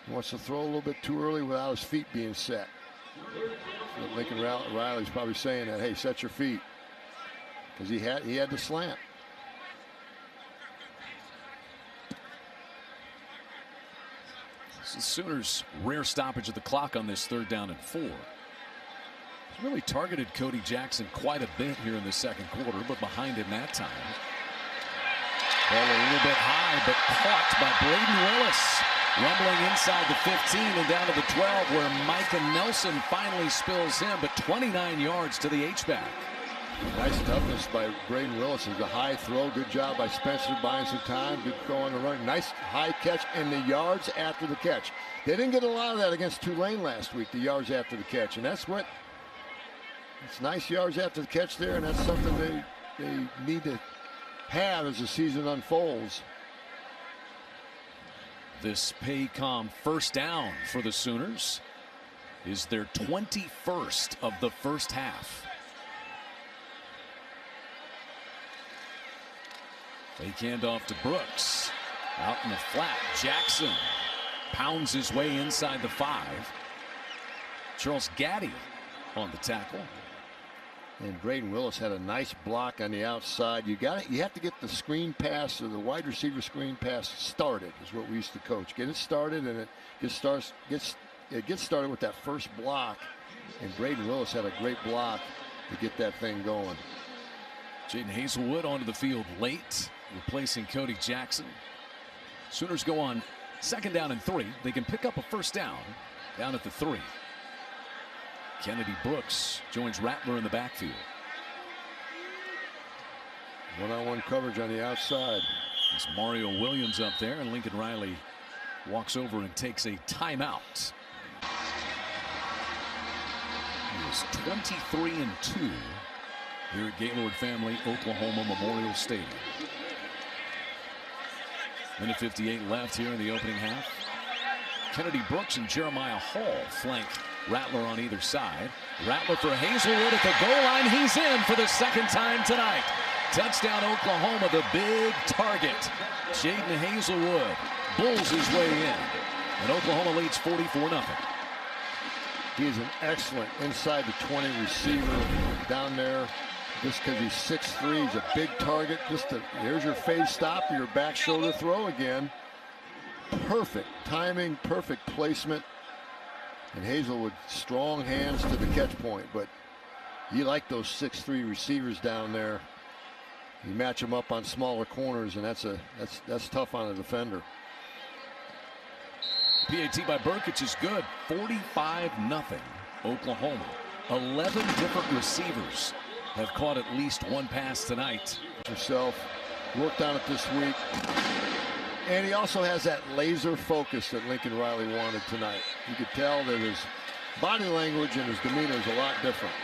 Speaker 3: He wants to throw a little bit too early without his feet being set. So Lincoln Riley's probably saying that, hey, set your feet. because he had the slant.
Speaker 1: The Sooners' rare stoppage of the clock on this 3rd down and 4. He's really targeted Cody Jackson quite a bit here in the 2nd quarter, but behind him that time. Ball a little bit high, but caught by Braden Willis. Rumbling inside the 15 and down to the 12, where Micah Nelson finally spills him, but 29 yards to the H-back.
Speaker 3: Nice toughness by Braden Willis. It's a high throw. Good job by Spencer buying some time. Good throw on the run. Nice high catch and the yards after the catch. They didn't get a lot of that against Tulane last week, the yards after the catch. And that's what, it's nice yards after the catch there, and that's something they need to have as the season unfolds.
Speaker 1: This Paycom 1st down for the Sooners is their 21st of the 1st half. Fake handoff to Brooks. Out in the flat, Jackson pounds his way inside the 5. Charles Gaddy on the tackle.
Speaker 3: And Braden Willis had a nice block on the outside. You have to get the screen pass, or the wide receiver screen pass started, is what we used to coach. Get it started, and it gets started with that first block. And Braden Willis had a great block to get that thing going.
Speaker 1: Jaden Hazelwood onto the field late, replacing Cody Jackson. Sooners go on 2nd down and 3. They can pick up a 1st down at the 3. Kennedy Brooks joins Rattler in the backfield.
Speaker 3: One-on-one coverage on the outside.
Speaker 1: There's Mario Williams up there, and Lincoln Riley walks over and takes a timeout. He is 23-2 here at Gaylord Family Oklahoma Memorial Stadium. Minute 58 left here in the opening half. Kennedy Brooks and Jeremiah Hall flank Rattler on either side. Rattler for Hazelwood at the goal line. He's in for the 2nd time tonight. Touchdown Oklahoma, the big target. Jaden Hazelwood bulls his way in, and Oklahoma leads 44-0.
Speaker 3: He's an excellent inside the 20 receiver down there. Just because he's 6'3", he's a big target. Here's your phase stop, your back shoulder throw again. Perfect timing, perfect placement. And Hazelwood, strong hands to the catch point, but you like those 6'3" receivers down there. You match them up on smaller corners, and that's tough on a defender.
Speaker 1: PAT by Burkich is good. 45-0 Oklahoma. 11 different receivers have caught at least one pass tonight.
Speaker 3: Yourself worked on it this week. And he also has that laser focus that Lincoln Riley wanted tonight. You could tell that his body language and his demeanor is a lot different.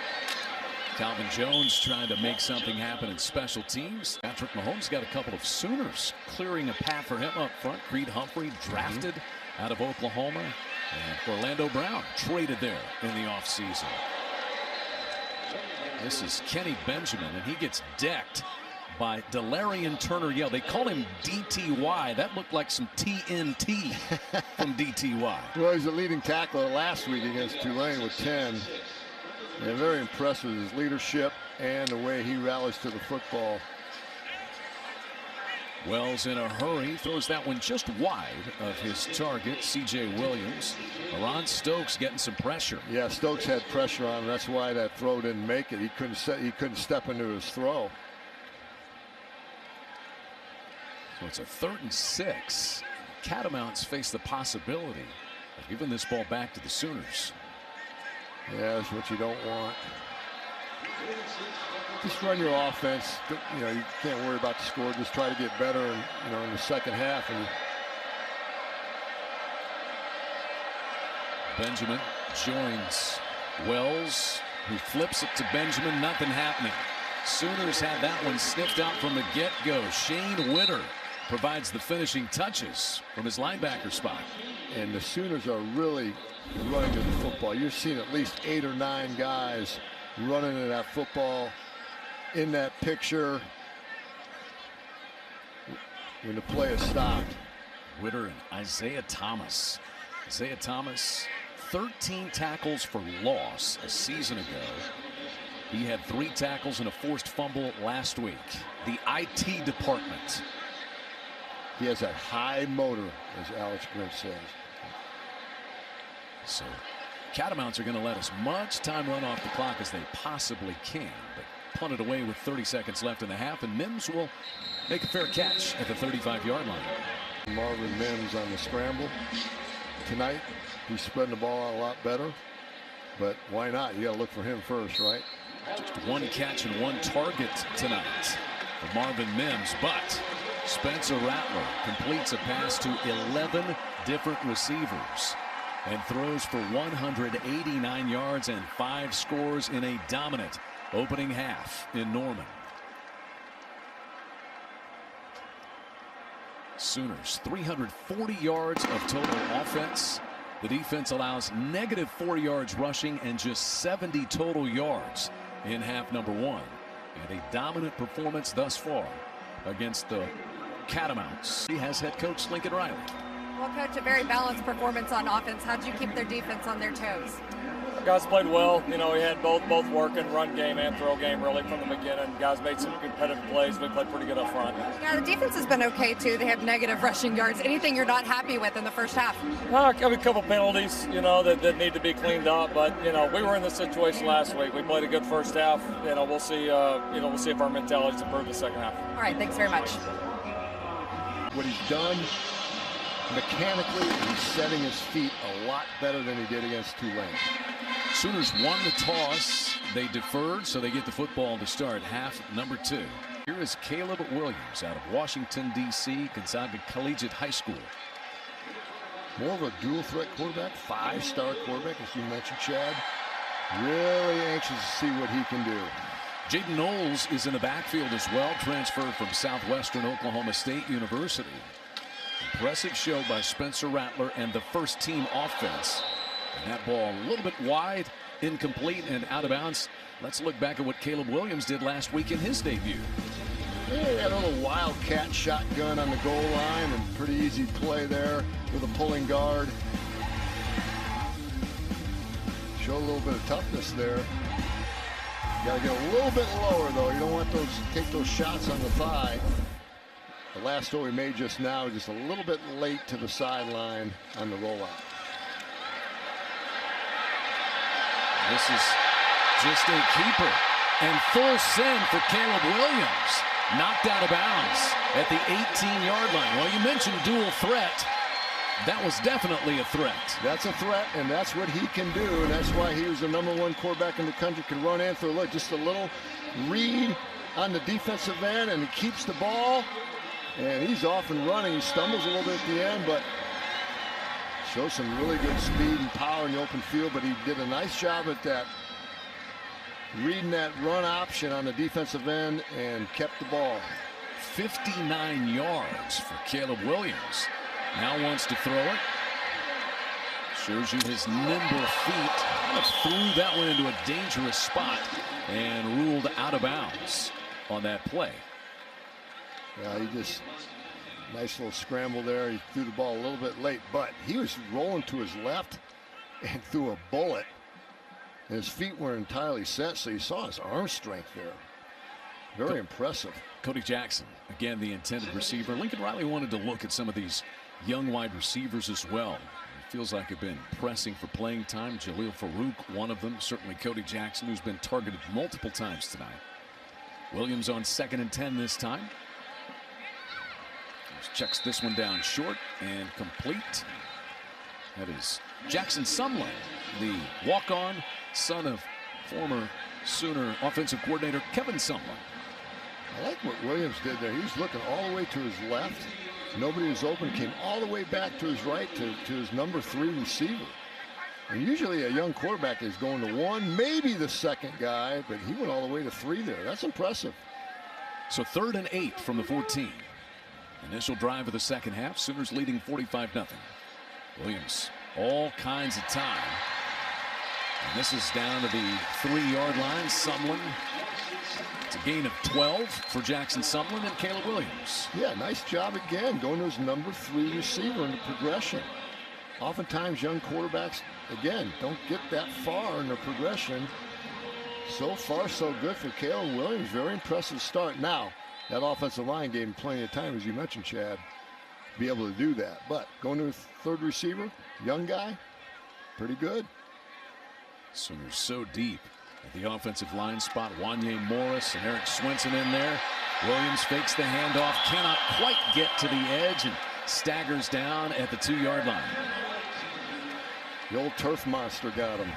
Speaker 1: Calvin Jones trying to make something happen in special teams. Patrick Mahomes got a couple of Sooners clearing a path for him up front. Creed Humphrey drafted out of Oklahoma. And Orlando Brown traded there in the offseason. This is Kenny Benjamin, and he gets decked by Delarian Turner-Yell. They call him DTY. That looked like some TNT from DTY.
Speaker 3: Well, he's the leading tackler last week against Tulane with 10. And very impressed with his leadership and the way he rallies to the football.
Speaker 1: Wells in a hurry, throws that one just wide of his target, C.J. Williams. Ron Stokes getting some pressure.
Speaker 3: Yeah, Stokes had pressure on him. That's why that throw didn't make it. He couldn't step into his throw.
Speaker 1: So it's a 3rd and 6. Catamounts face the possibility of giving this ball back to the Sooners.
Speaker 3: Yeah, that's what you don't want. Just run your offense. You know, you can't worry about the score. Just try to get better, in the 2nd half. And
Speaker 1: Benjamin joins Wells, who flips it to Benjamin. Nothing happening. Sooners had that one sniffed out from the get-go. Shane Witter provides the finishing touches from his linebacker spot.
Speaker 3: And the Sooners are really running to the football. You're seeing at least 8 or 9 guys running to that football in that picture when the play is stopped.
Speaker 1: Witter and Isaiah Thomas. Isaiah Thomas, 13 tackles for loss a season ago. He had 3 tackles and a forced fumble last week. The IT department.
Speaker 3: He has that high motor, as Alex Grinch says.
Speaker 1: So Catamounts are going to let as much time run off the clock as they possibly can. But punt it away with 30 seconds left in the half, and Mims will make a fair catch at the 35-yard line.
Speaker 3: Marvin Mims on the scramble tonight. He's spreading the ball out a lot better. But why not? You got to look for him first, right?
Speaker 1: Just 1 catch and 1 target tonight for Marvin Mims, but Spencer Rattler completes a pass to 11 different receivers and throws for 189 yards and 5 scores in a dominant opening half in Norman. Sooners 340 yards of total offense. The defense allows -4 yards rushing and just 70 total yards in half number 1. And a dominant performance thus far against the Catamounts. He has head coach Lincoln Riley.
Speaker 2: Well, Coach, a very balanced performance on offense. How'd you keep their defense on their toes?
Speaker 6: Guys played well. You know, we had both working, run game and throw game really from the beginning. Guys made some competitive plays. We played pretty good up front.
Speaker 2: Yeah, the defense has been okay, too. They have negative rushing yards. Anything you're not happy with in the first half?
Speaker 6: A couple penalties, you know, that need to be cleaned up. But, you know, we were in this situation last week. We played a good first half. You know, we'll see if our mentality's improved the second half.
Speaker 2: All right, thanks very much.
Speaker 3: What he's done mechanically, he's setting his feet a lot better than he did against Tulane.
Speaker 1: Sooners won the toss. They deferred, so they get the football to start half number 2. Here is Caleb Williams out of Washington, D.C., Gonzaga Collegiate High School.
Speaker 3: More of a dual threat quarterback, 5-star quarterback, as you mentioned, Chad. Really anxious to see what he can do.
Speaker 1: Jaden Knowles is in the backfield as well, transferred from Southwestern Oklahoma State University. Impressive show by Spencer Rattler and the first team offense. And that ball a little bit wide, incomplete, and out of bounds. Let's look back at what Caleb Williams did last week in his debut.
Speaker 3: Yeah, that little wildcat shotgun on the goal line, and pretty easy play there with a pulling guard. Show a little bit of toughness there. You got to get a little bit lower, though. You don't want those take those shots on the thigh. The last throw he made just now, just a little bit late to the sideline on the rollout.
Speaker 1: This is just a keeper, and full send for Caleb Williams. Knocked out of bounds at the 18-yard line. Well, you mentioned dual threat. That was definitely a threat.
Speaker 3: That's a threat, and that's what he can do, and that's why he was the #1 quarterback in the country. Can run and throw. Look, just a little read on the defensive end, and he keeps the ball. And he's off and running. He stumbles a little bit at the end, but shows some really good speed and power in the open field. But he did a nice job at that, reading that run option on the defensive end, and kept the ball.
Speaker 1: 59 yards for Caleb Williams. Now wants to throw it. Shows you his nimble feet. Kind of threw that one into a dangerous spot and ruled out of bounds on that play.
Speaker 3: Yeah, he just, nice little scramble there. He threw the ball a little bit late, but he was rolling to his left and threw a bullet. And his feet weren't entirely set, so you saw his arm strength there. Very impressive.
Speaker 1: Cody Jackson, again, the intended receiver. Lincoln Riley wanted to look at some of these young wide receivers as well. It feels like they've been pressing for playing time. Jaleel Farouk, one of them. Certainly Cody Jackson, who's been targeted multiple times tonight. Williams on 2nd and 10 this time. Checks this one down short and complete. That is Jackson Sumlin, the walk-on son of former Sooner offensive coordinator Kevin Sumlin.
Speaker 3: I like what Williams did there. He was looking all the way to his left. Nobody was open. Came all the way back to his right to his #3 receiver. And usually a young quarterback is going to 1, maybe the second guy, but he went all the way to 3 there. That's impressive.
Speaker 1: So 3rd and 8 from the 14. Initial drive of the second half. Sooners leading 45-0. Williams, all kinds of time. And this is down to the 3-yard line. Sumlin. It's a gain of 12 for Jackson Sumlin and Caleb Williams.
Speaker 3: Yeah, nice job again, going to his #3 receiver in the progression. Oftentimes young quarterbacks, again, don't get that far in the progression. So far, so good for Caleb Williams. Very impressive start. Now, that offensive line gave him plenty of time, as you mentioned, Chad, to be able to do that. But going to a third receiver, young guy, pretty good.
Speaker 1: Sooners so deep at the offensive line spot. Wanye Morris and Eric Swenson in there. Williams fakes the handoff, cannot quite get to the edge, and staggers down at the 2-yard line.
Speaker 3: The old turf monster got him.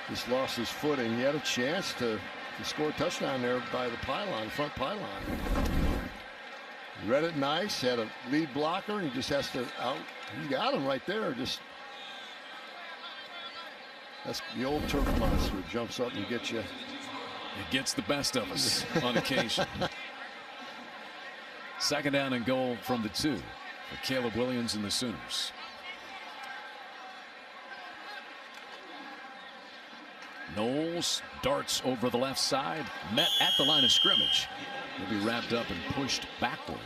Speaker 3: Just lost his footing. He had a chance to score a touchdown there by the pylon, front pylon. Read it nice, had a lead blocker, and he just has to out. He got him right there. Just that's the old turf monster. Jumps up and gets you.
Speaker 1: It gets the best of us on occasion. 2nd down and goal from the 2 for Caleb Williams and the Sooners. Knowles darts over the left side, met at the line of scrimmage. He'll be wrapped up and pushed backward.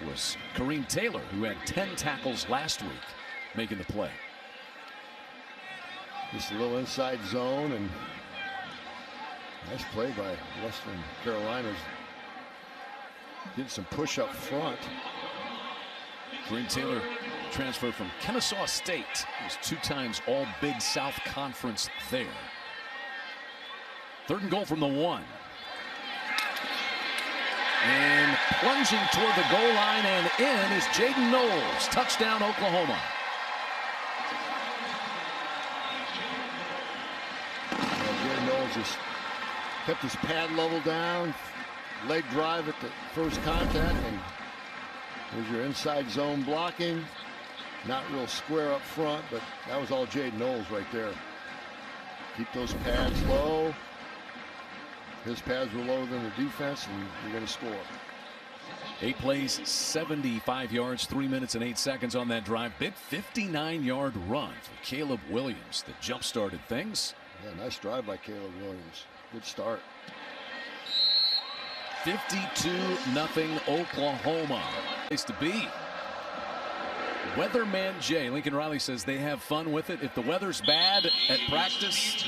Speaker 1: It was Kareem Taylor, who had 10 tackles last week, making the play.
Speaker 3: Just a little inside zone, and nice play by Western Carolina's. Did some push up front.
Speaker 1: Kareem Taylor transferred from Kennesaw State. He was 2 times all Big South Conference there. 3rd and goal from the 1. And plunging toward the goal line and in is Jaden Knowles. Touchdown, Oklahoma.
Speaker 3: Jaden Knowles just kept his pad level down, leg drive at the first contact, and there's your inside zone blocking. Not real square up front, but that was all Jaden Knowles right there. Keep those pads low. His pads were lower than the defense, and you're going to score.
Speaker 1: 8 plays, 75 yards, 3 minutes and 8 seconds on that drive. Big 59-yard run for Caleb Williams that jump-started things.
Speaker 3: Yeah, nice drive by Caleb Williams. Good start.
Speaker 1: 52-0 Oklahoma. Place to be. Weatherman Jay. Lincoln Riley says they have fun with it. If the weather's bad at practice.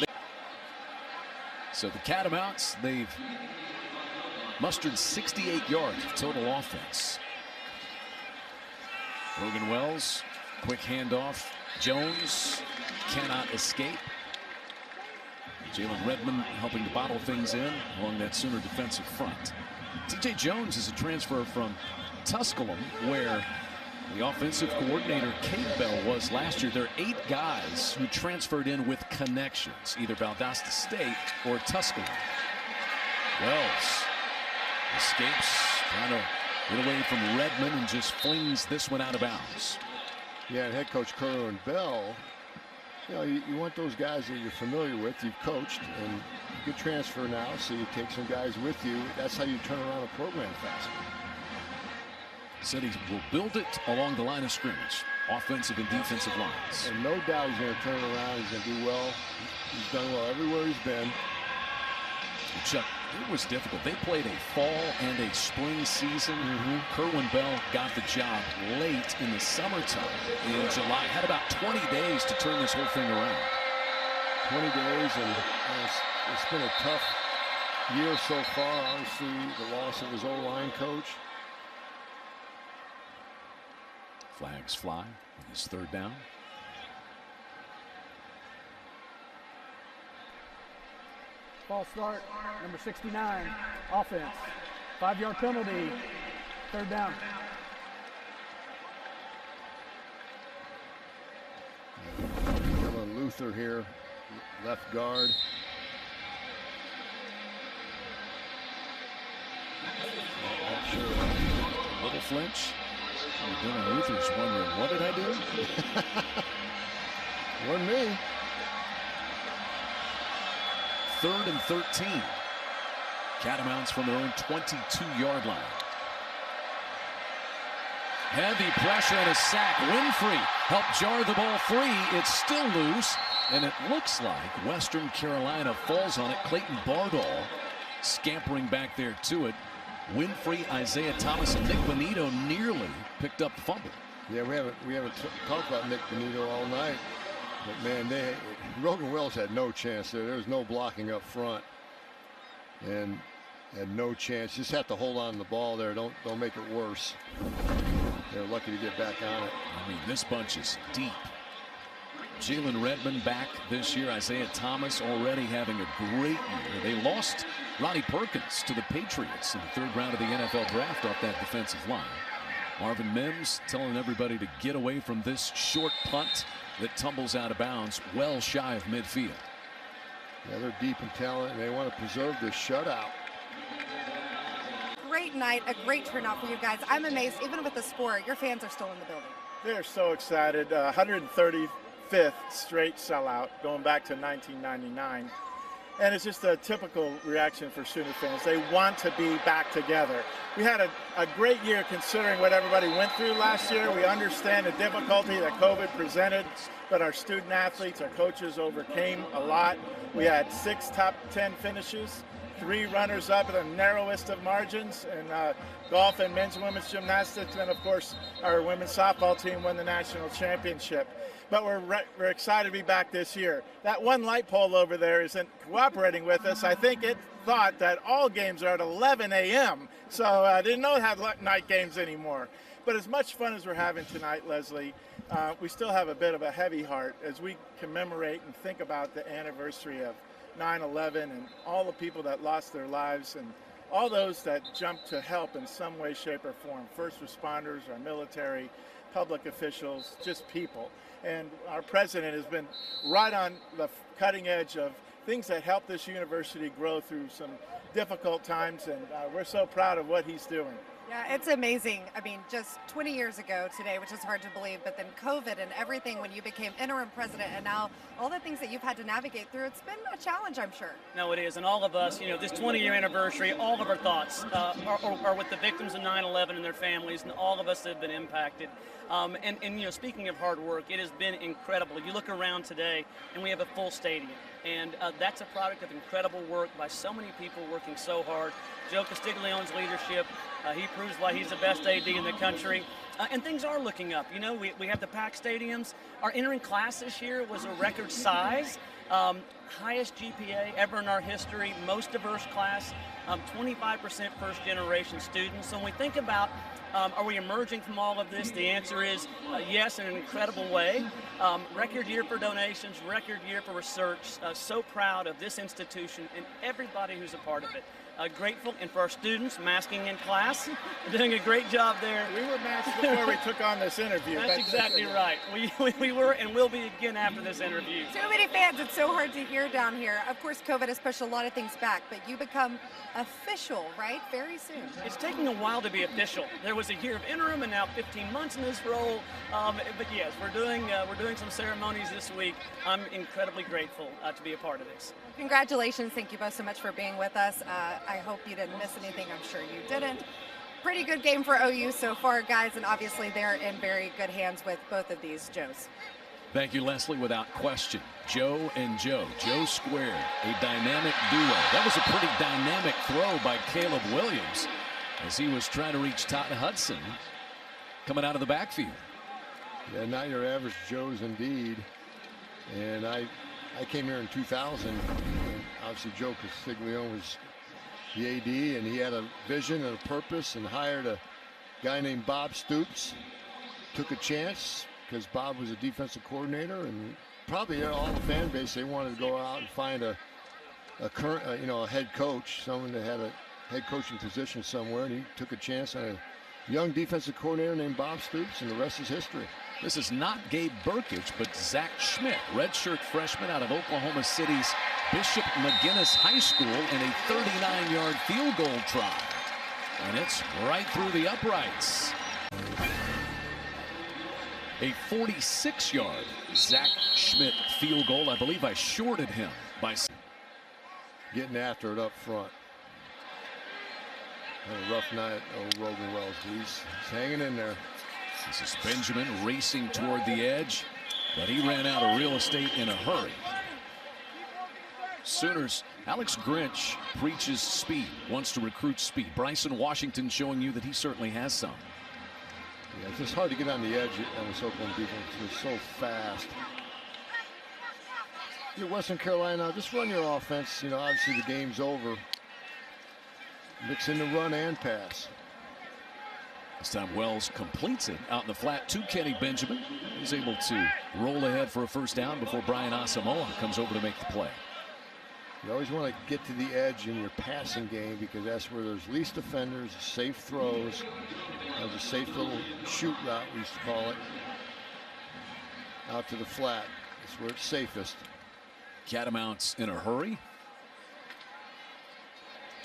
Speaker 1: So the Catamounts, they've mustered 68 yards of total offense. Logan Wells, quick handoff. Jones cannot escape. Jalen Redmond helping to bottle things in along that Sooner defensive front. TJ Jones is a transfer from Tusculum, where the offensive coordinator Kate Bell was last year. There are 8 guys who transferred in with connections, either Valdosta State or Tusculum. Wells escapes, trying to get away from Redmond, and just flings this one out of bounds.
Speaker 3: Yeah, and head coach Kerwin Bell, you know, you want those guys that you're familiar with, you've coached, and you could transfer now, so you take some guys with you. That's how you turn around a program faster.
Speaker 1: Said he will build it along the line of scrimmage, offensive and defensive lines.
Speaker 3: And no doubt he's going to turn around. He's going to do well. He's done well everywhere he's been.
Speaker 1: Chuck, it was difficult. They played a fall and a spring season. Kerwin Bell got the job late in the summertime in July. Had about 20 days to turn this whole thing around.
Speaker 3: 20 days, and it's been a tough year so far. Obviously, the loss of his O-line coach.
Speaker 1: Flags fly on his 3rd down.
Speaker 5: False start, number 69, offense. 5-yard penalty, 3rd down.
Speaker 3: Dylan Luther here, left guard.
Speaker 1: A little flinch. Dylan Luther's wondering, what did I do?
Speaker 3: Wasn't me.
Speaker 1: 3rd and 13. Catamounts from their own 22-yard line. Heavy pressure and a sack. Winfrey helped jar the ball free. It's still loose, and it looks like Western Carolina falls on it. Clayton Bardall scampering back there to it. Winfrey, Isaiah Thomas, and Nick Benito nearly picked up the fumble.
Speaker 3: Yeah, we haven't talked about Nick Benito all night. But man, Rogan Wells had no chance there. There was no blocking up front, and had no chance. Just have to hold on to the ball there. Don't make it worse. They're lucky to get back on it.
Speaker 1: I mean, this bunch is deep. Jalen Redmond back this year. Isaiah Thomas already having a great year. They lost Ronnie Perkins to the Patriots in the 3rd round of the NFL draft off that defensive line. Marvin Mims telling everybody to get away from this short punt that tumbles out of bounds well shy of midfield.
Speaker 3: Yeah, they're deep in talent, and they want to preserve this shutout.
Speaker 2: Great night, a great turnout for you guys. I'm amazed, even with the score, your fans are still in the building.
Speaker 7: They're so excited. 135th straight sellout going back to 1999. And it's just a typical reaction for Sooner fans. They want to be back together. We had a great year considering what everybody went through last year. We understand the difficulty that COVID presented, but our student athletes, our coaches overcame a lot. We had 6 top 10 finishes, 3 runners-up in the narrowest of margins in golf and men's and women's gymnastics, and of course our women's softball team won the national championship. But we're excited to be back this year. That one light pole over there isn't cooperating with us. I think it thought that all games are at 11 a.m., so I didn't know it had night games anymore. But as much fun as we're having tonight, Leslie, we still have a bit of a heavy heart as we commemorate and think about the anniversary of 9/11 and all the people that lost their lives and all those that jumped to help in some way, shape, or form. First responders, our military, public officials, just people. And our president has been right on the cutting edge of things that help this university grow through some difficult times, and we're so proud of what he's doing.
Speaker 2: Yeah, it's amazing. I mean, just 20 years ago today, which is hard to believe, but then COVID and everything when you became interim president, and now all the things that you've had to navigate through, it's been a challenge, I'm sure.
Speaker 8: No, it is. And all of us, this 20-year anniversary, all of our thoughts are with the victims of 9/11 and their families, and all of us that have been impacted. And speaking of hard work, it has been incredible. You look around today, and we have a full stadium. And that's a product of incredible work by so many people working so hard. Joe Castiglione's leadership, he proves why he's the best AD in the country. And things are looking up. We have the packed stadiums. Our entering class this year was a record size. Highest GPA ever in our history, most diverse class, 25% first-generation students. So when we think about are we emerging from all of this, the answer is yes, in an incredible way. Record year for donations, record year for research. So proud of this institution and everybody who's a part of it. Grateful, and for our students masking in class, doing a great job there.
Speaker 7: We were masked before we took on this interview.
Speaker 8: That's exactly right. We were and will be again after this interview.
Speaker 2: Too many fans, it's so hard to hear down here. Of course, COVID has pushed a lot of things back, but you become official, right, very soon.
Speaker 8: It's taking a while to be official. There was a year of interim and now 15 months in this role. But yes, we're doing some ceremonies this week. I'm incredibly grateful to be a part of this.
Speaker 2: Congratulations. Thank you both so much for being with us. I hope you didn't miss anything. I'm sure you didn't. Pretty good game for OU so far, guys, and obviously they're in very good hands with both of these Joes.
Speaker 1: Thank you, Leslie, without question. Joe and Joe. Joe squared, a dynamic duo. That was a pretty dynamic throw by Caleb Williams as he was trying to reach Todd Hudson coming out of the backfield.
Speaker 3: Yeah, not your average Joes indeed. And I came here in 2000, and obviously Joe Castiglione was the AD, and he had a vision and a purpose and hired a guy named Bob Stoops. Took a chance because Bob was a defensive coordinator, and probably all the fan base, they wanted to go out and find a current, a head coach, someone that had a head coaching position somewhere, and he took a chance on a young defensive coordinator named Bob Stoops, and the rest is history.
Speaker 1: This is not Gabe Burkage, but Zach Schmidt, redshirt freshman out of Oklahoma City's Bishop McGinnis High School, in a 39-yard field goal try. And it's right through the uprights. A 46-yard Zach Schmidt field goal. I believe I shorted him by
Speaker 3: getting after it up front. Had a rough night, old Rogan Wells. He's hanging in there.
Speaker 1: This is Benjamin racing toward the edge, but he ran out of real estate in a hurry. Sooners, Alex Grinch preaches speed, wants to recruit speed. Bryson Washington showing you that he certainly has some.
Speaker 3: Yeah, it's just hard to get on the edge on this Oklahoma defense. They're so fast. you're Western Carolina, just run your offense. You know, obviously the game's over. Mix in the run and pass.
Speaker 1: This time Wells completes it out in the flat to Kenny Benjamin. He's able to roll ahead for a first down before Brian Asamoah comes over to make the play.
Speaker 3: You always want to get to the edge in your passing game because that's where there's least defenders, safe throws. There's a safe little shoot route, we used to call it. Out to the flat. That's where it's safest.
Speaker 1: Catamounts in a hurry.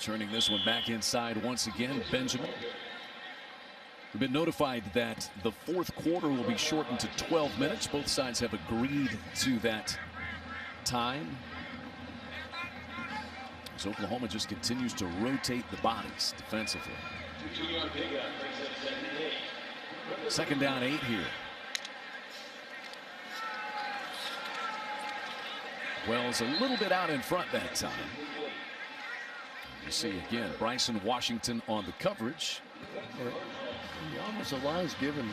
Speaker 1: Turning this one back inside once again, Benjamin. We've been notified that the fourth quarter will be shortened to 12 minutes. Both sides have agreed to that time. As Oklahoma just continues to rotate the bodies defensively. Second down 8 here. Wells a little bit out in front that time. You see again Bryson Washington on the coverage.
Speaker 3: The offensive line's given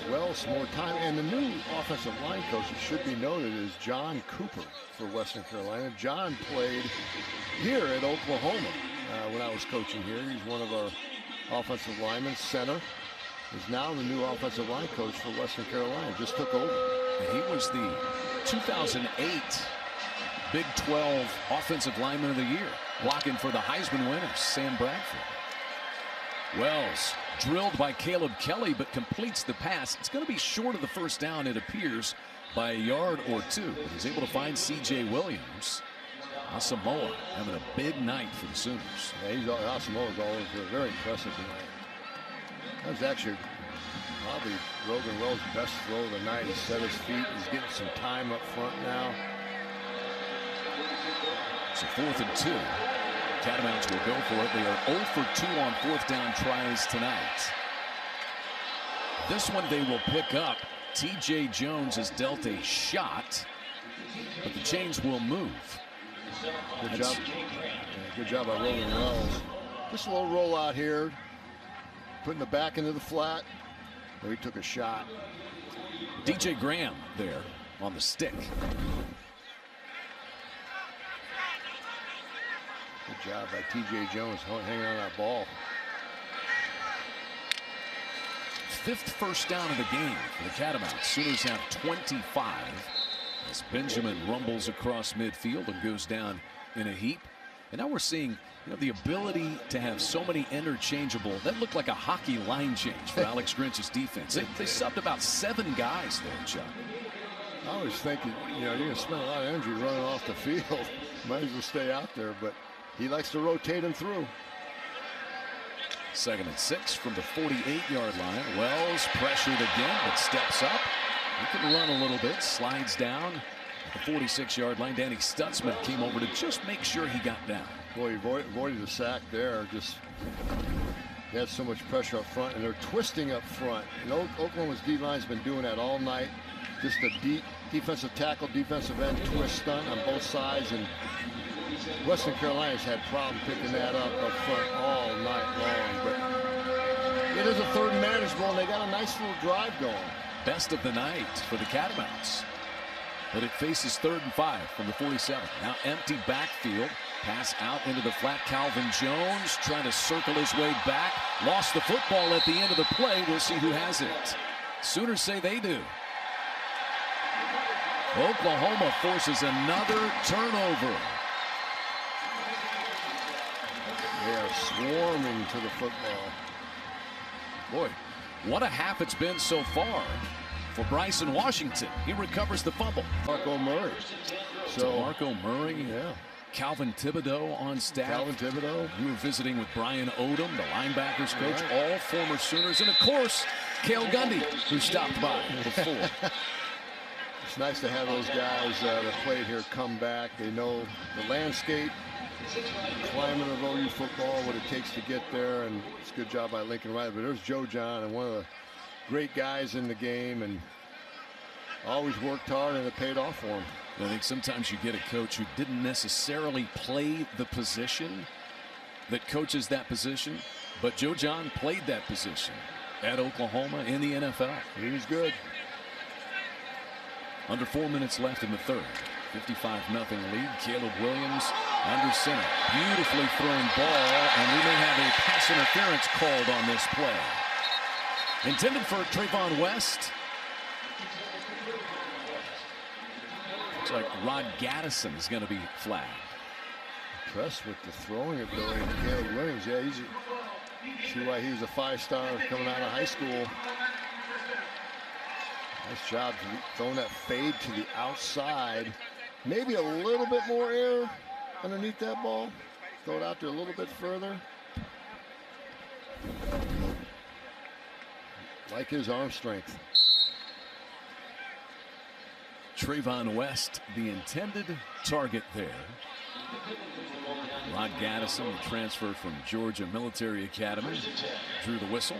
Speaker 3: Wells more time, and the new offensive line coach, it should be noted, is John Cooper for Western Carolina. John played here at Oklahoma when I was coaching here. He's one of our offensive linemen, center. Is now the new offensive line coach for Western Carolina. Just took over.
Speaker 1: And he was the 2008 Big 12 Offensive Lineman of the Year, blocking for the Heisman winner, Sam Bradford. Wells drilled by Caleb Kelly, but completes the pass. It's going to be short of the first down, it appears, by a yard or two. But he's able to find C.J. Williams. Asamoah having a big night for the Sooners.
Speaker 3: Yeah, Asamoah's all over. Very impressive tonight. That was actually probably Rogan Wells' best throw of the night. He set his feet. He's getting some time up front now.
Speaker 1: So 4th and 2. Catamounts will go for it. They are 0 for 2 on fourth down tries tonight. This one they will pick up. T.J. Jones has dealt a shot, but the chains will move.
Speaker 3: Good job. Yeah, good job by Rogan Wells. Just a little rollout here. Putting the back into the flat. Where he took a shot.
Speaker 1: DJ Graham there on the stick.
Speaker 3: Good job by T.J. Jones hanging on that ball.
Speaker 1: 5th first down of the game for the Catamounts. Sooners have 25 as Benjamin rumbles across midfield and goes down in a heap. And now we're seeing, you know, the ability to have so many interchangeable. That looked like a hockey line change for Alex Grinch's defense. They subbed about 7 guys there, Chuck.
Speaker 3: I was thinking, you know, you're going to spend a lot of energy running off the field. Might as well stay out there, but he likes to rotate him through.
Speaker 1: 2nd and 6 from the 48-yard line. Wells pressured again, but steps up. He can run a little bit, slides down at the 46-yard line. Danny Stutzman came over to just make sure he got down.
Speaker 3: Boy, he avoided the sack there. Just they had so much pressure up front, and they're twisting up front. And Oklahoma's D-line's been doing that all night. Just a deep defensive tackle, defensive end twist stunt on both sides, and Western Carolina's had problems picking that up front all night long. But it is a 3rd and manageable, and they got a nice little drive going.
Speaker 1: Best of the night for the Catamounts. But it faces 3rd and 5 from the 47. Now empty backfield. Pass out into the flat. Calvin Jones trying to circle his way back. Lost the football at the end of the play. We'll see who has it. Sooners say they do. Oklahoma forces another turnover.
Speaker 3: They are swarming to the football.
Speaker 1: Boy, what a half it's been so far for Bryson Washington. He recovers the fumble.
Speaker 3: Marco Murray.
Speaker 1: So Marco Murray,
Speaker 3: yeah.
Speaker 1: Calvin Thibodeau on staff.
Speaker 3: Calvin Thibodeau.
Speaker 1: We were visiting with Brian Odom, the linebackers coach, all former Sooners, and of course, Cale Gundy, who stopped by before.
Speaker 3: It's nice to have those guys that played here come back. They know the landscape, the climate of OU football, what it takes to get there, and it's a good job by Lincoln Riley. But there's Joe John, and one of the great guys in the game, and always worked hard, and it paid off for him.
Speaker 1: I think sometimes you get a coach who didn't necessarily play the position that coaches that position, but Joe John played that position at Oklahoma in the NFL.
Speaker 3: He was good.
Speaker 1: Under 4 minutes left in the 3rd. 55-0 lead. Caleb Williams under center. Beautifully thrown ball, and we may have a pass interference called on this play. Intended for Trayvon West. Looks like Rod Gaddison is going to be flagged.
Speaker 3: Impressed with the throwing ability of Caleb Williams. Yeah, see why he was a 5-star coming out of high school. Nice job throwing that fade to the outside. Maybe a little bit more air underneath that ball. Throw it out there a little bit further. Like his arm strength.
Speaker 1: Trayvon West, the intended target there. Rod Gaddison, the transfer from Georgia Military Academy, drew the whistle.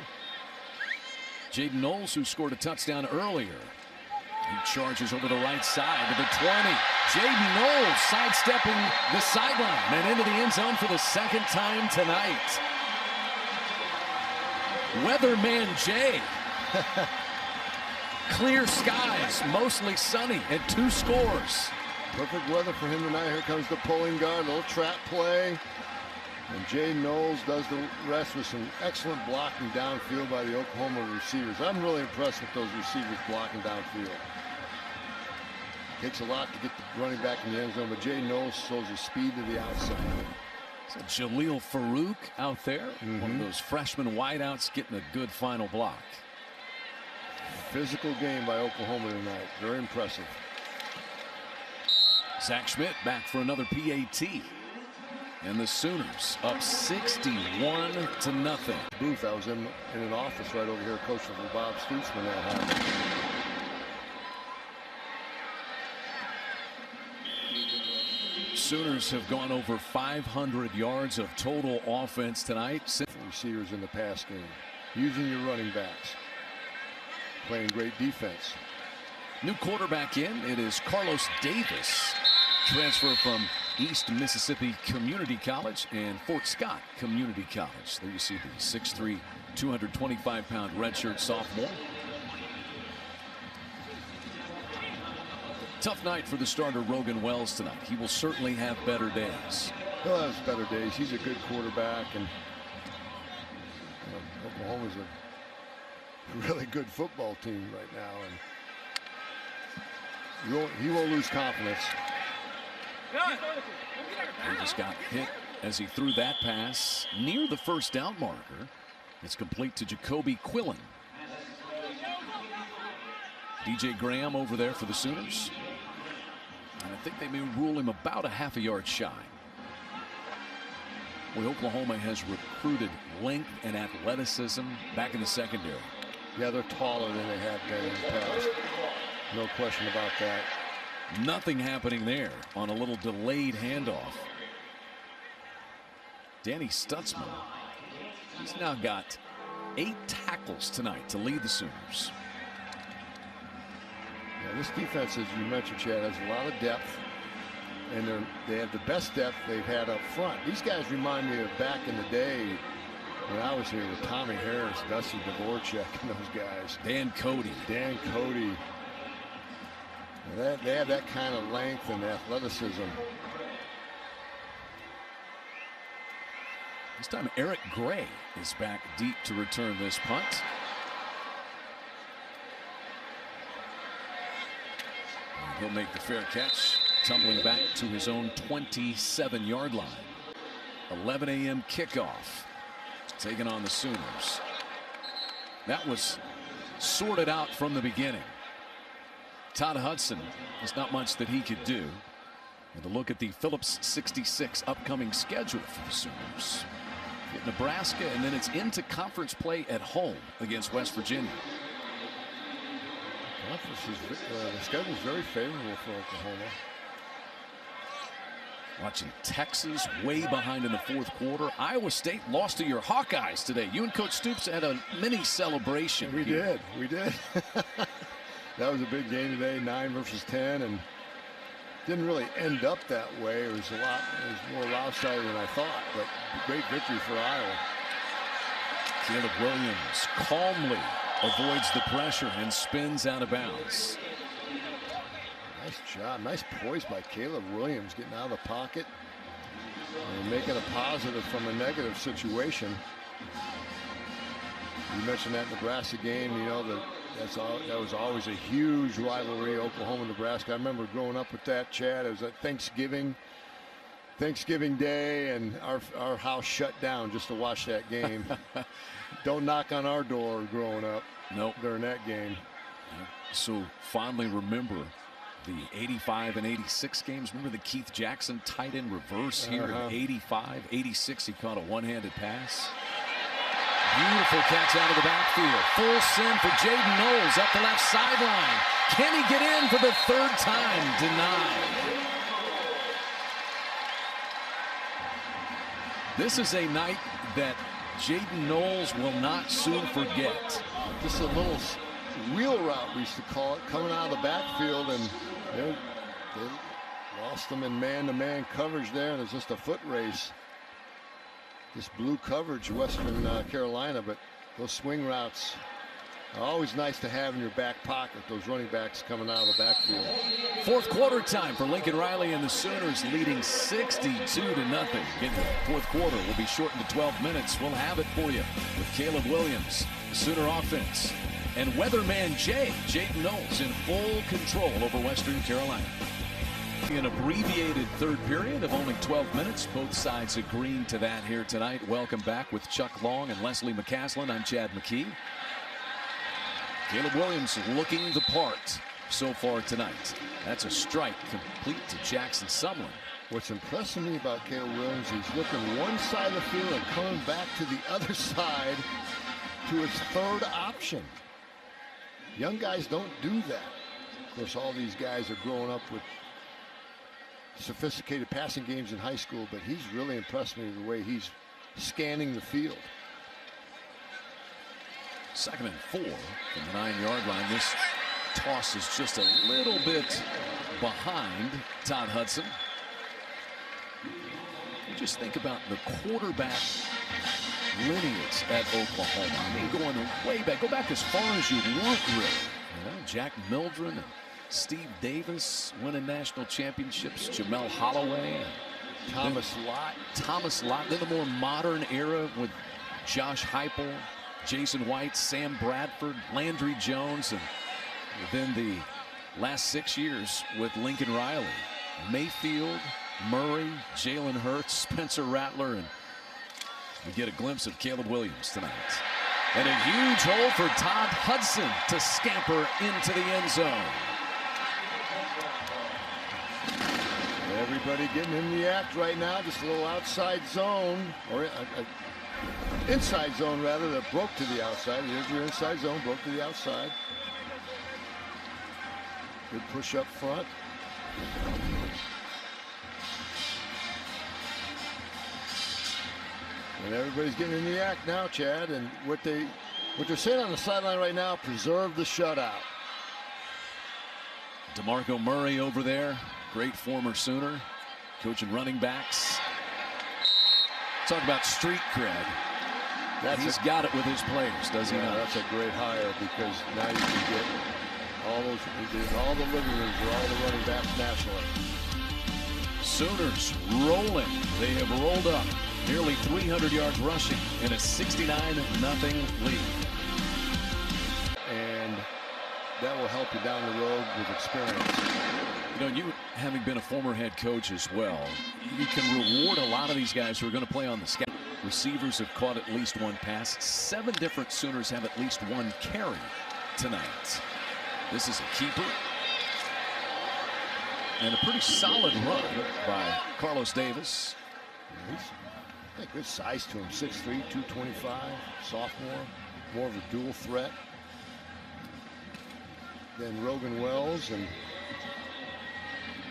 Speaker 1: Jaden Knowles, who scored a touchdown earlier. He charges over the right side to the 20. Jaden Knowles sidestepping the sideline and into the end zone for the second time tonight. Weatherman Jay. Clear skies, mostly sunny, and 2 scores.
Speaker 3: Perfect weather for him tonight. Here comes the pulling guard, a little trap play. And Jay Knowles does the rest with some excellent blocking downfield by the Oklahoma receivers. I'm really impressed with those receivers blocking downfield. Takes a lot to get the running back in the end zone, but Jay Knowles shows his speed to the outside.
Speaker 1: So Jaleel Farouk out there, one of those freshman wideouts getting a good final block.
Speaker 3: Physical game by Oklahoma tonight. Very impressive.
Speaker 1: Zach Schmidt back for another PAT. And the Sooners up 61-0.
Speaker 3: Booth, I was in an office right over here coaching for Bob Stoops when that happened.
Speaker 1: Sooners have gone over 500 yards of total offense tonight.
Speaker 3: Receivers in the pass game. Using your running backs. Playing great defense.
Speaker 1: New quarterback in. It is Carlos Davis. Transfer from East Mississippi Community College and Fort Scott Community College. There you see the 6'3", 225-pound redshirt sophomore. Tough night for the starter Rogan Wells tonight. He will certainly have better days.
Speaker 3: He'll have better days. He's a good quarterback, and Oklahoma's a really good football team right now, and he won't lose confidence.
Speaker 1: He just got hit as he threw that pass near the first down marker. It's complete to Jacoby Quillen. DJ Graham over there for the Sooners. And I think they may rule him about a half a yard shy. Well, Oklahoma has recruited length and athleticism back in the secondary.
Speaker 3: Yeah, they're taller than they have been in the past. No question about that.
Speaker 1: Nothing happening there on a little delayed handoff. Danny Stutzman, he's now got 8 tackles tonight to lead the Sooners.
Speaker 3: Yeah, this defense, as you mentioned, Chad, has a lot of depth, and they have the best depth they've had up front. These guys remind me of back in the day when I was here with Tommy Harris, Dusty Dvorak, and those guys.
Speaker 1: Dan Cody.
Speaker 3: They have that kind of length and athleticism.
Speaker 1: This time Eric Gray is back deep to return this punt. And he'll make the fair catch, tumbling back to his own 27-yard line. 11 a.m. kickoff, taking on the Sooners. That was sorted out from the beginning. Todd Hudson, there's not much that he could do. And to look at the Phillips 66 upcoming schedule for the Sooners. Get Nebraska, and then it's into conference play at home against West Virginia.
Speaker 3: The schedule is very favorable for Oklahoma.
Speaker 1: Watching Texas way behind in the fourth quarter. Iowa State lost to your Hawkeyes today. You and Coach Stoops had a mini celebration.
Speaker 3: We did. That was a big game today, 9 versus 10, and didn't really end up that way. It was more lopsided than I thought, but great victory for Iowa.
Speaker 1: Caleb Williams calmly avoids the pressure and spins out of bounds.
Speaker 3: Nice job. Nice poise by Caleb Williams, getting out of the pocket and making a positive from a negative situation. You mentioned that Nebraska game, you know, that was always a huge rivalry, Oklahoma-Nebraska. I remember growing up with that, Chad. It was at Thanksgiving Day, and our house shut down just to watch that game. Don't knock on our door growing up.
Speaker 1: Nope.
Speaker 3: During that game.
Speaker 1: So fondly remember the 85 and 86 games. Remember the Keith Jackson tight end reverse here in 85, 86. He caught a one-handed pass. Beautiful catch out of the backfield. Full send for Jaden Knowles up the left sideline. Can he get in for the third time? Denied. This is a night that Jaden Knowles will not soon forget.
Speaker 3: Just a little wheel route, we used to call it, coming out of the backfield, and they lost them in man-to-man coverage there, and it's just a foot race. This blue coverage, Western Carolina, but those swing routes are always nice to have in your back pocket, those running backs coming out of the backfield.
Speaker 1: Fourth quarter time for Lincoln Riley and the Sooners, leading 62-0. Again, the fourth quarter will be shortened to 12 minutes. We'll have it for you with Caleb Williams, the Sooner offense, and weatherman Jaden Knowles in full control over Western Carolina. An abbreviated third period of only 12 minutes. Both sides agreeing to that here tonight. Welcome back with Chuck Long and Leslie McCaslin. I'm Chad McKee. Caleb Williams looking the part so far tonight. That's a strike complete to Jackson Sumlin.
Speaker 3: What's impressing me about Caleb Williams, he's looking one side of the field and coming back to the other side to his third option. Young guys don't do that. Of course, all these guys are growing up with sophisticated passing games in high school, but he's really impressed me the way he's scanning the field.
Speaker 1: 2nd and 4 from the 9-yard line. This toss is just a little bit behind Todd Hudson. You just think about the quarterback lineage at Oklahoma. I mean, going way back, go back as far as you want, really. You know, Jack Mildren and Steve Davis winning national championships, Jamel Holloway,
Speaker 3: Thomas Lott.
Speaker 1: Then the more modern era with Josh Heupel, Jason White, Sam Bradford, Landry Jones, and then the last 6 years with Lincoln Riley, Mayfield, Murray, Jalen Hurts, Spencer Rattler, and we get a glimpse of Caleb Williams tonight. And a huge hole for Todd Hudson to scamper into the end zone.
Speaker 3: Everybody getting in the act right now. Just a little outside zone, or inside zone rather, that broke to the outside. Here's your inside zone, broke to the outside. Good push up front. And everybody's getting in the act now, Chad. And what they're saying on the sideline right now, preserve the shutout.
Speaker 1: DeMarco Murray over there, great former Sooner, coaching running backs. Talk about street cred. He's got it with his players, does he not?
Speaker 3: That's a great hire, because now you can get all the living rooms for all the running backs nationally.
Speaker 1: Sooners rolling. They have rolled up nearly 300 yards rushing in a 69-0 lead.
Speaker 3: And that will help you down the road with experience.
Speaker 1: You know, you having been a former head coach as well, you can reward a lot of these guys who are going to play on the scout. Receivers have caught at least one pass. 7 different Sooners have at least one carry tonight. This is a keeper. And a pretty solid run by Carlos Davis.
Speaker 3: He's got good size to him, 6'3", 225, sophomore, more of a dual threat than Rogan Wells, and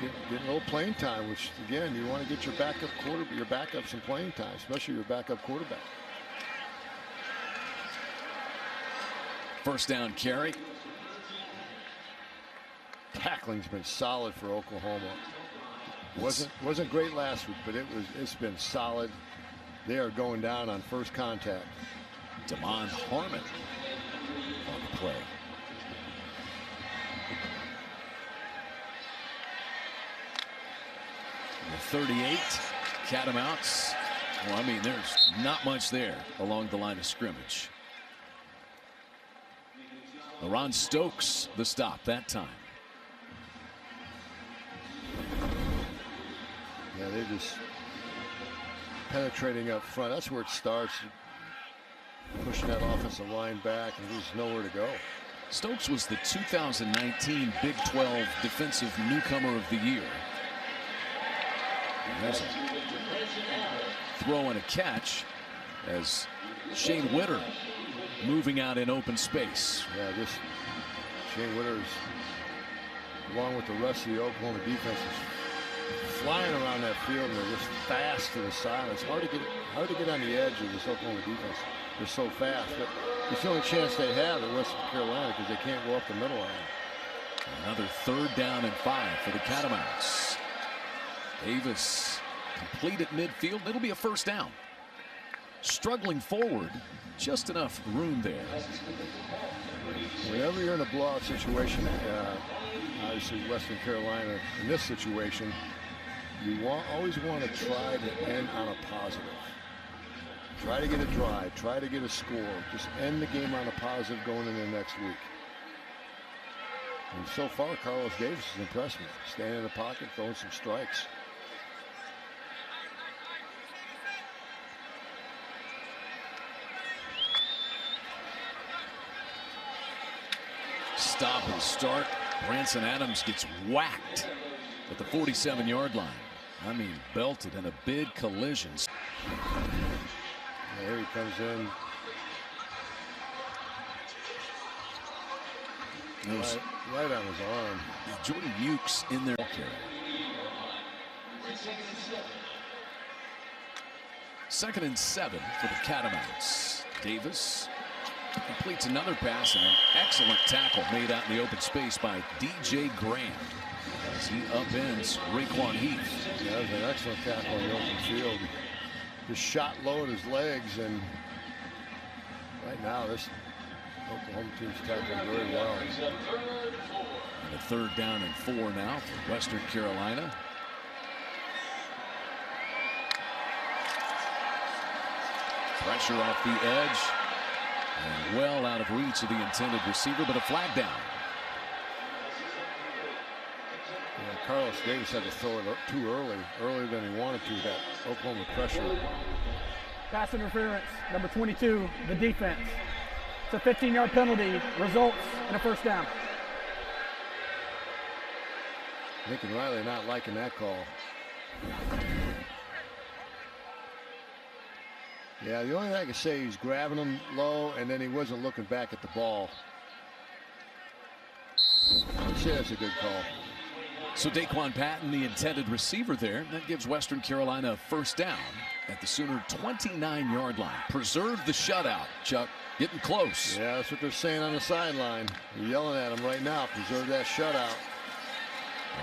Speaker 3: getting a little playing time, which again, you want to get your backup some playing time, especially your backup quarterback.
Speaker 1: First down carry.
Speaker 3: Tackling's been solid for Oklahoma. Wasn't great last week, but it's been solid. They are going down on first contact.
Speaker 1: Damon Harmon on the play. The 38, Catamounts. Well, I mean, there's not much there along the line of scrimmage. Ron Stokes, the stop that time.
Speaker 3: Yeah, they're just penetrating up front. That's where it starts. Pushing that offensive line back, and there's nowhere to go.
Speaker 1: Stokes was the 2019 Big 12 Defensive Newcomer of the Year. And there's a throw and a catch as Shane Witter moving out in open space.
Speaker 3: Yeah, this Shane Witter's, along with the rest of the Oklahoma defense, is flying around that field, and they're just fast to the side. It's hard to get on the edge of this Oklahoma defense. They're so fast, but it's the only chance they have at Western Carolina because they can't go up the middle line.
Speaker 1: Another 3rd down and 5 for the Catamounts. Davis complete at midfield. It'll be a 1st down. Struggling forward, just enough room there.
Speaker 3: Whenever you're in a blowout situation, obviously Western Carolina in this situation, you always want to try to end on a positive. Try to get a drive, try to get a score, just end the game on a positive going into next week. And so far, Carlos Davis has impressed me. Standing in the pocket, throwing some strikes.
Speaker 1: Stop and start. Branson Adams gets whacked at the 47-yard line. I mean, belted in a big collision.
Speaker 3: Here he comes in. Right on his arm.
Speaker 1: Jordan Mukes in there. Second and 7 for the Catamounts. Davis completes another pass, and an excellent tackle made out in the open space by DJ Graham as he upends Raekwon Heath.
Speaker 3: Yeah, that was an excellent tackle in the open field. Just shot low at his legs, and right now this Oklahoma team's tackling very well.
Speaker 1: And a 3rd down and 4 now for Western Carolina. Pressure off the edge and well out of reach of the intended receiver, but a flag down.
Speaker 3: Yeah, Carlos Davis had to throw it too earlier than he wanted to. That Oklahoma pressure.
Speaker 5: Pass interference, number 22, the defense. It's a 15-yard penalty, results in a 1st down.
Speaker 3: Lincoln Riley not liking that call. Yeah, the only thing I can say, he's grabbing him low, and then he wasn't looking back at the ball. I'd say that's a good call.
Speaker 1: So Daquan Patton, the intended receiver there, that gives Western Carolina a 1st down at the Sooner 29-yard line. Preserve the shutout, Chuck. Getting close.
Speaker 3: Yeah, that's what they're saying on the sideline. They're yelling at him right now. Preserve that shutout.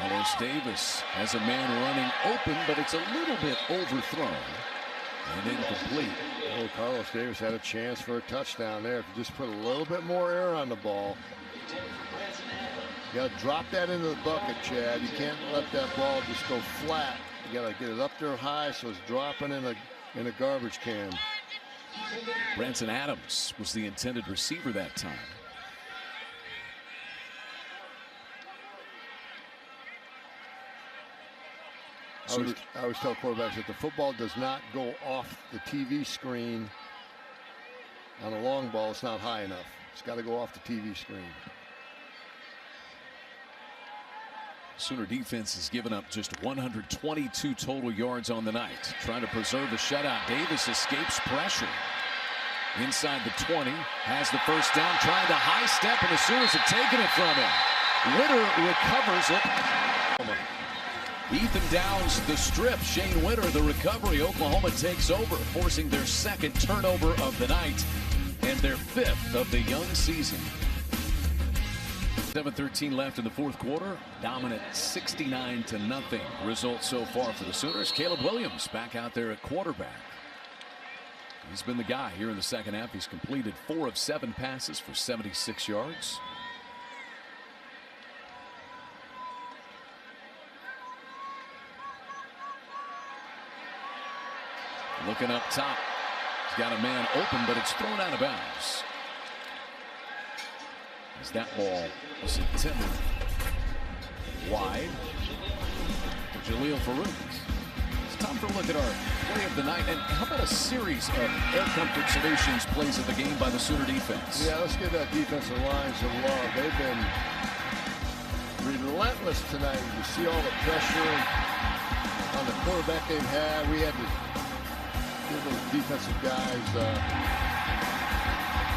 Speaker 1: Carlos Davis has a man running open, but it's a little bit overthrown and incomplete.
Speaker 3: Oh, Carlos Davis had a chance for a touchdown there. If you just put a little bit more air on the ball. You got to drop that into the bucket, Chad. You can't let that ball just go flat. You got to get it up there high so it's dropping in a garbage can.
Speaker 1: Branson Adams was the intended receiver that time.
Speaker 3: I always tell quarterbacks that the football does not go off the TV screen on a long ball. It's not high enough. It's got to go off the TV screen.
Speaker 1: Sooner defense has given up just 122 total yards on the night, trying to preserve a shutout. Davis escapes pressure inside the 20, has the 1st down, trying to high step, and the Sooners have taken it from him. Witter recovers it. Ethan downs the strip. Shane Witter, the recovery. Oklahoma takes over, forcing their 2nd turnover of the night and their 5th of the young season. 7:13 left in the 4th quarter. Dominant 69-0 result so far for the Sooners. Caleb Williams back out there at quarterback. He's been the guy here in the 2nd half. He's completed 4 of 7 passes for 76 yards. Looking up top. He's got a man open, but it's thrown out of bounds. As that ball was intended wide for Jaleel Farouk. It's time for a look at our play of the night. And how about a series of Air Comfort Solutions plays of the game by the Sooner defense?
Speaker 3: Yeah, let's give that defensive line some love. They've been relentless tonight. You see all the pressure on the quarterback they've had. We had to give those defensive guys,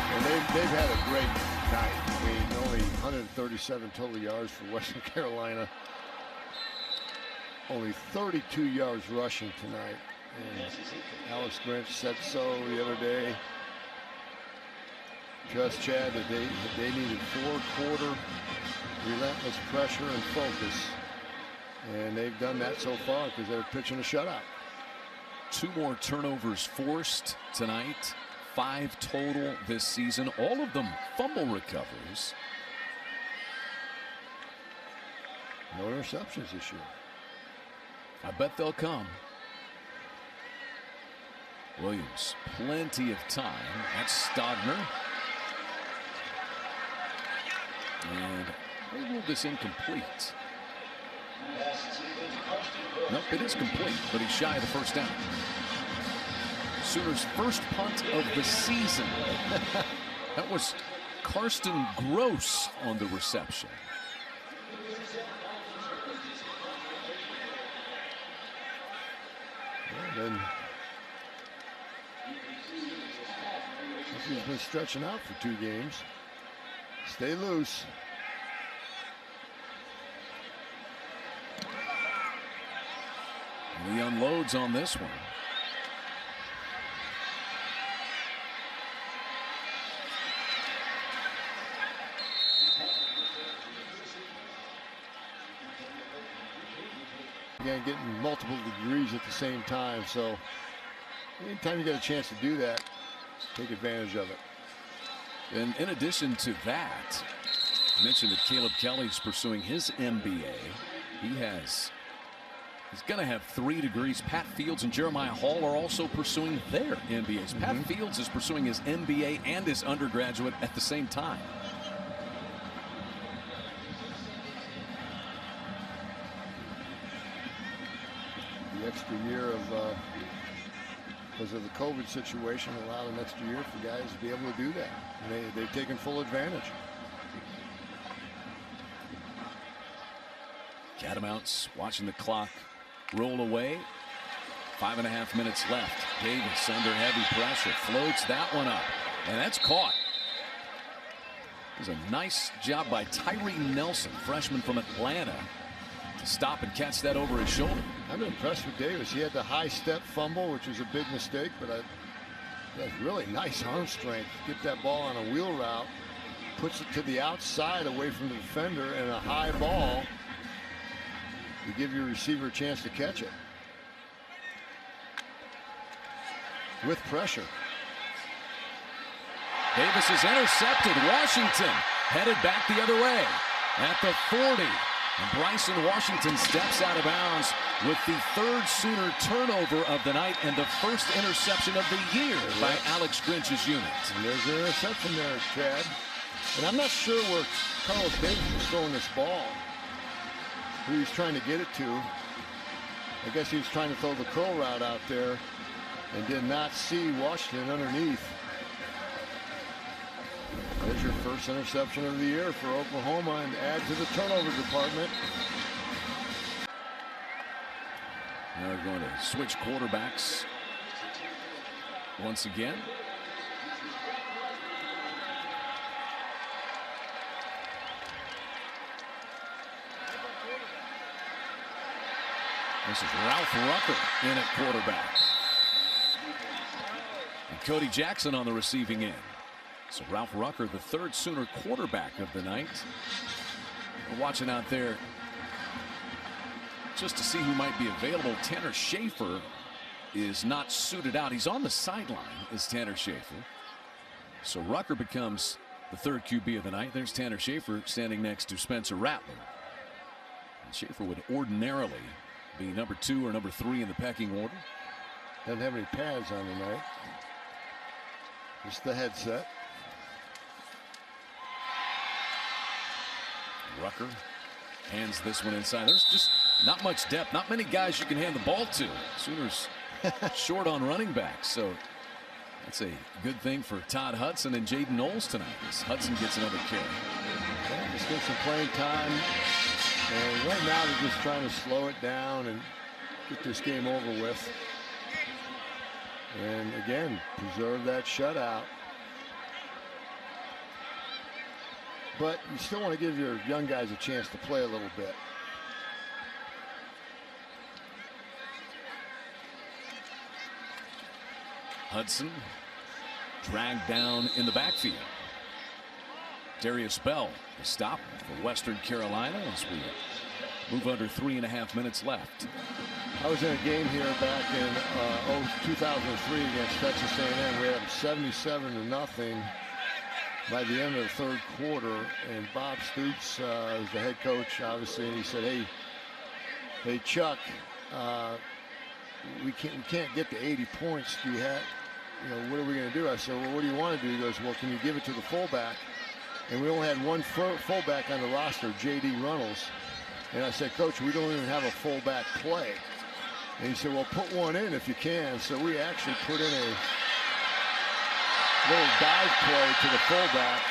Speaker 3: and they've had a great night. I mean, only 137 total yards for Western Carolina. Only 32 yards rushing tonight. And Alex Grinch said so the other day. Just Chad that they needed four-quarter relentless pressure and focus. And they've done that so far because they're pitching a shutout.
Speaker 1: 2 more turnovers forced tonight. 5 total this season. All of them fumble recoveries.
Speaker 3: No interceptions this year.
Speaker 1: I bet they'll come. Williams, plenty of time. That's Stogner. And they ruled this incomplete. Nope, it is complete, but he's shy of the first down. Sooners' first punt of the season. That was Karsten Gross on the reception.
Speaker 3: Then he's been stretching out for 2 games. Stay loose.
Speaker 1: And he unloads on this one.
Speaker 3: Again, getting multiple degrees at the same time, so anytime you get a chance to do that, take advantage of it.
Speaker 1: And in addition to that, I mentioned that Caleb Kelly's pursuing his MBA. He's going to have 3 degrees. Pat Fields and Jeremiah Hall are also pursuing their MBAs. Pat Fields is pursuing his MBA and his undergraduate at the same time.
Speaker 3: The extra year of because of the COVID situation allowed an extra year for guys to be able to do that. And they've taken full advantage.
Speaker 1: Catamounts watching the clock roll away. 5.5 minutes left. Davis under heavy pressure. Floats that one up. And that's caught. It was a nice job by Tyree Nelson, freshman from Atlanta, to stop and catch that over his shoulder.
Speaker 3: I'm impressed with Davis. He had the high step fumble, which was a big mistake, but that's really nice arm strength. Get that ball on a wheel route, puts it to the outside away from the defender, and a high ball to give your receiver a chance to catch it. With pressure.
Speaker 1: Davis is intercepted. Washington headed back the other way at the 40. And Bryson Washington steps out of bounds with the 3rd Sooner turnover of the night and the first interception of the year by Alex Grinch's unit.
Speaker 3: And there's an interception there, Chad. And I'm not sure where Carlos Davis was throwing this ball. Who he's trying to get it to. I guess he was trying to throw the curl route out there and did not see Washington underneath. There's your first interception of the year for Oklahoma and add to the turnover department.
Speaker 1: Now they're going to switch quarterbacks once again. This is Ralph Rucker in at quarterback. And Cody Jackson on the receiving end. So Ralph Rucker, the 3rd Sooner quarterback of the night. We're watching out there just to see who might be available. Tanner Schaefer is not suited out. He's on the sideline, is Tanner Schaefer. So Rucker becomes the 3rd QB of the night. There's Tanner Schaefer standing next to Spencer Rattler. And Schaefer would ordinarily be number 2 or number 3 in the pecking order.
Speaker 3: Doesn't have any pads on tonight. Just the headset.
Speaker 1: Rucker hands this one inside. There's just not much depth. Not many guys you can hand the ball to. Sooners short on running backs. So that's a good thing for Todd Hudson and Jaden Knowles tonight. As Hudson gets another carry.
Speaker 3: Yeah, just get some playing time. And right now they're just trying to slow it down and get this game over with. And again, preserve that shutout. But you still want to give your young guys a chance to play a little bit.
Speaker 1: Hudson dragged down in the backfield. Darius Bell, the stop for Western Carolina as we move under 3.5 minutes left.
Speaker 3: I was in a game here back in 2003 against Texas A&M. We had 77-0 by the end of the third quarter, and Bob Stoops was the head coach, obviously, and he said, "Hey, Chuck, we can't get to 80 points. Do you have, what are we going to do?" I said, "Well, what do you want to do?" He goes, "Well, can you give it to the fullback?" And we only had one fullback on the roster, J.D. Runnels. And I said, "Coach, we don't even have a fullback play." And he said, "Well, put one in if you can." So we actually put in a little dive play to the fullback,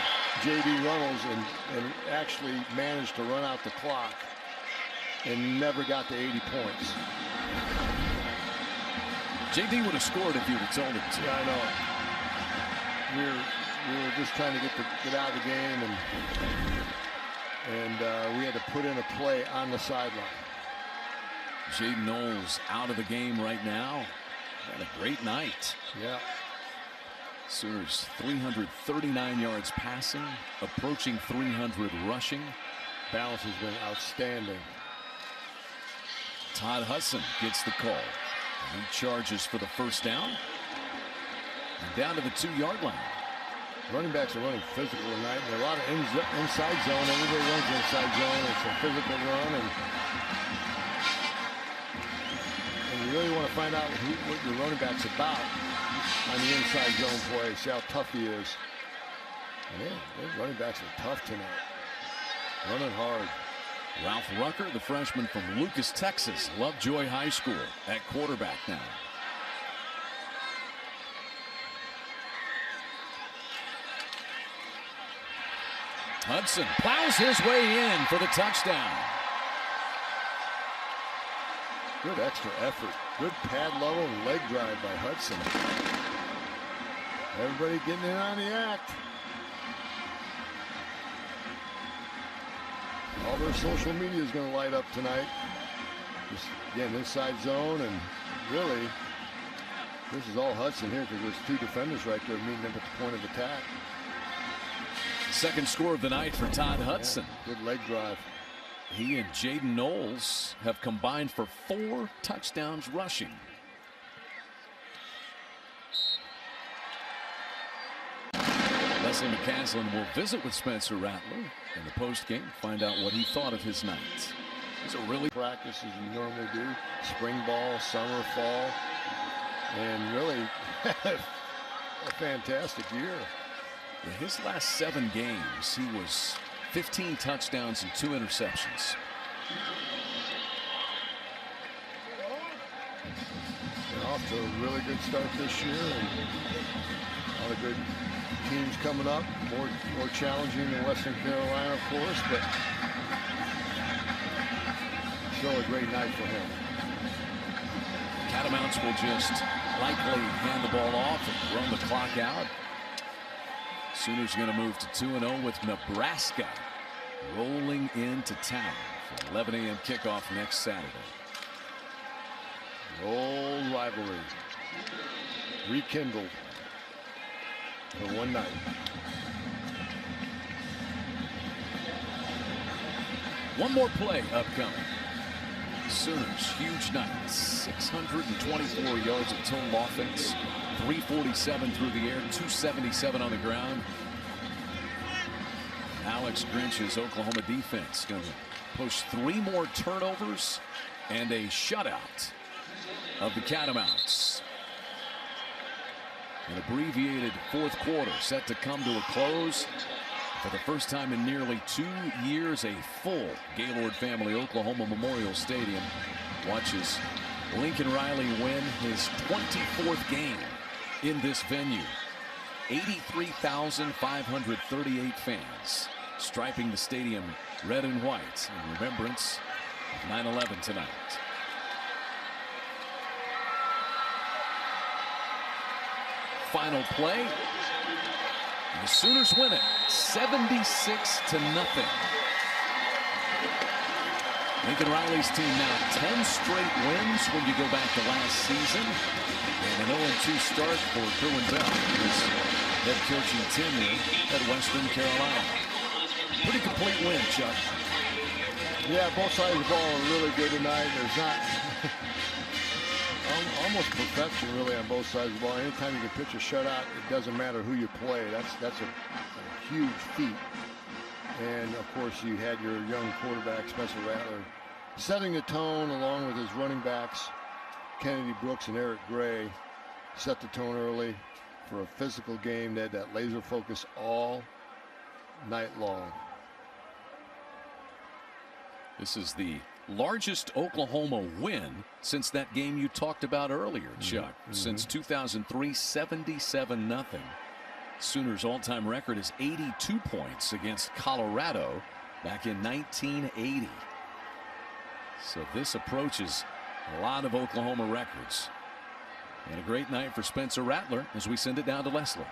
Speaker 3: J.D. Runnels, and actually managed to run out the clock and never got to 80 points.
Speaker 1: J.D. would have scored if you would have told him to.
Speaker 3: Yeah, I know. We were just trying to get out of the game, and we had to put in a play on the sideline.
Speaker 1: Jaden Knowles out of the game right now. Had a great night.
Speaker 3: Yeah.
Speaker 1: Sooners 339 yards passing, approaching 300 rushing.
Speaker 3: Balance has been outstanding.
Speaker 1: Todd Hudson gets the call. He charges for the first down. And down to the 2-yard line.
Speaker 3: Running backs are running physical tonight. And a lot of inside zone. Everybody runs inside zone. It's a physical run. And you really want to find out what your running back's about on the inside zone play. See how tough he is. Man, those running backs are tough tonight. Running hard.
Speaker 1: Ralph Rucker, the freshman from Lucas, Texas, Lovejoy High School, at quarterback now. Hudson plows his way in for the touchdown.
Speaker 3: Good extra effort. Good pad level and leg drive by Hudson. Everybody getting in on the act. All their social media is going to light up tonight. Just, again, inside zone, and really, this is all Hudson here because there's 2 defenders right there meeting him at the point of attack.
Speaker 1: Second score of the night for Todd Hudson.
Speaker 3: Yeah, good leg drive.
Speaker 1: He and Jaden Knowles have combined for 4 touchdowns rushing. Leslie McCaslin will visit with Spencer Rattler in the postgame, find out what he thought of his night. He's a really
Speaker 3: practice as you normally do. Spring ball, summer, fall, and really a fantastic year.
Speaker 1: In his last 7 games, he was 15 touchdowns and 2 interceptions.
Speaker 3: And off to a really good start this year, and a lot of good teams coming up, more challenging than Western Carolina, of course, but still a great night for him.
Speaker 1: Catamounts will just likely hand the ball off and run the clock out. Sooners going to move to 2-0 with Nebraska rolling into town for 11 a.m. kickoff next Saturday.
Speaker 3: Old rivalry rekindled for one night.
Speaker 1: One more play upcoming. Sooners, huge night. 624 yards of total offense. 347 through the air, 277 on the ground. Alex Grinch's Oklahoma defense going to push 3 more turnovers and a shutout of the Catamounts. An abbreviated fourth quarter set to come to a close. For the first time in nearly 2 years, a full Gaylord family Oklahoma Memorial Stadium watches Lincoln Riley win his 24th game in this venue. 83,538 fans striping the stadium red and white in remembrance of 9/11 tonight. Final play. The Sooners win it 76-0. Lincoln Riley's team now 10 straight wins when you go back to last season. And an 0-2 start for Kerwin Bell, his head coaching tenure at Western Carolina. Pretty complete win, Chuck.
Speaker 3: Yeah, both sides of the ball are really good tonight. There's not almost perfection really on both sides of the ball. Anytime you can pitch a shutout, it doesn't matter who you play. That's a huge feat. And of course, you had your young quarterback Spencer Rattler setting the tone along with his running backs Kennedy Brooks and Eric Gray. Set the tone early for a physical game. They had that laser focus all night long.
Speaker 1: This is the largest Oklahoma win since that game you talked about earlier, Chuck. Since 2003, 77-0. Sooners' all-time record is 82 points against Colorado back in 1980. So this approaches a lot of Oklahoma records. And a great night for Spencer Rattler as we send it down to Leslie.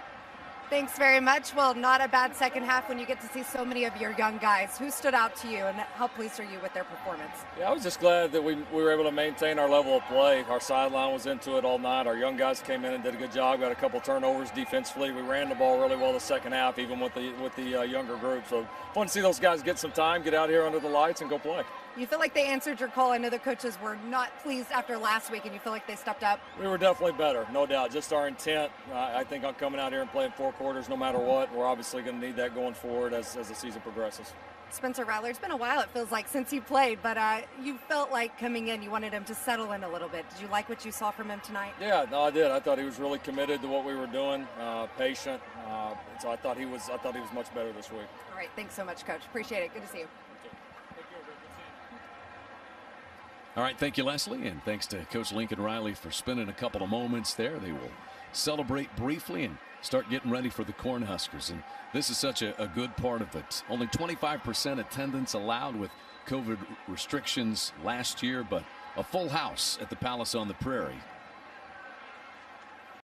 Speaker 2: Thanks very much. Well, not a bad second half when you get to see so many of your young guys. Who stood out to you and how pleased are you with their performance?
Speaker 6: Yeah, I was just glad that we were able to maintain our level of play. Our sideline was into it all night. Our young guys came in and did a good job. Got a couple turnovers defensively. We ran the ball really well the second half, even with the younger group. So fun to see those guys get some time, get out here under the lights and go play.
Speaker 2: You feel like they answered your call? I know the coaches were not pleased after last week, and you feel like they stepped up?
Speaker 6: We were definitely better, no doubt. Just our intent, I think, on coming out here and playing 4 quarters no matter what. We're obviously going to need that going forward as the season progresses.
Speaker 2: Spencer Rattler, it's been a while, it feels like, since you played, but you felt like coming in, you wanted him to settle in a little bit. Did you like what you saw from him tonight?
Speaker 6: Yeah, no, I did. I thought he was really committed to what we were doing, patient. So I thought he was much better this week.
Speaker 2: All right, thanks so much, Coach. Appreciate it. Good to see you.
Speaker 1: All right, thank you, Leslie, and thanks to Coach Lincoln Riley for spending a couple of moments there. They will celebrate briefly and start getting ready for the Cornhuskers. And this is such a good part of it. Only 25% attendance allowed with COVID restrictions last year, but a full house at the Palace on the Prairie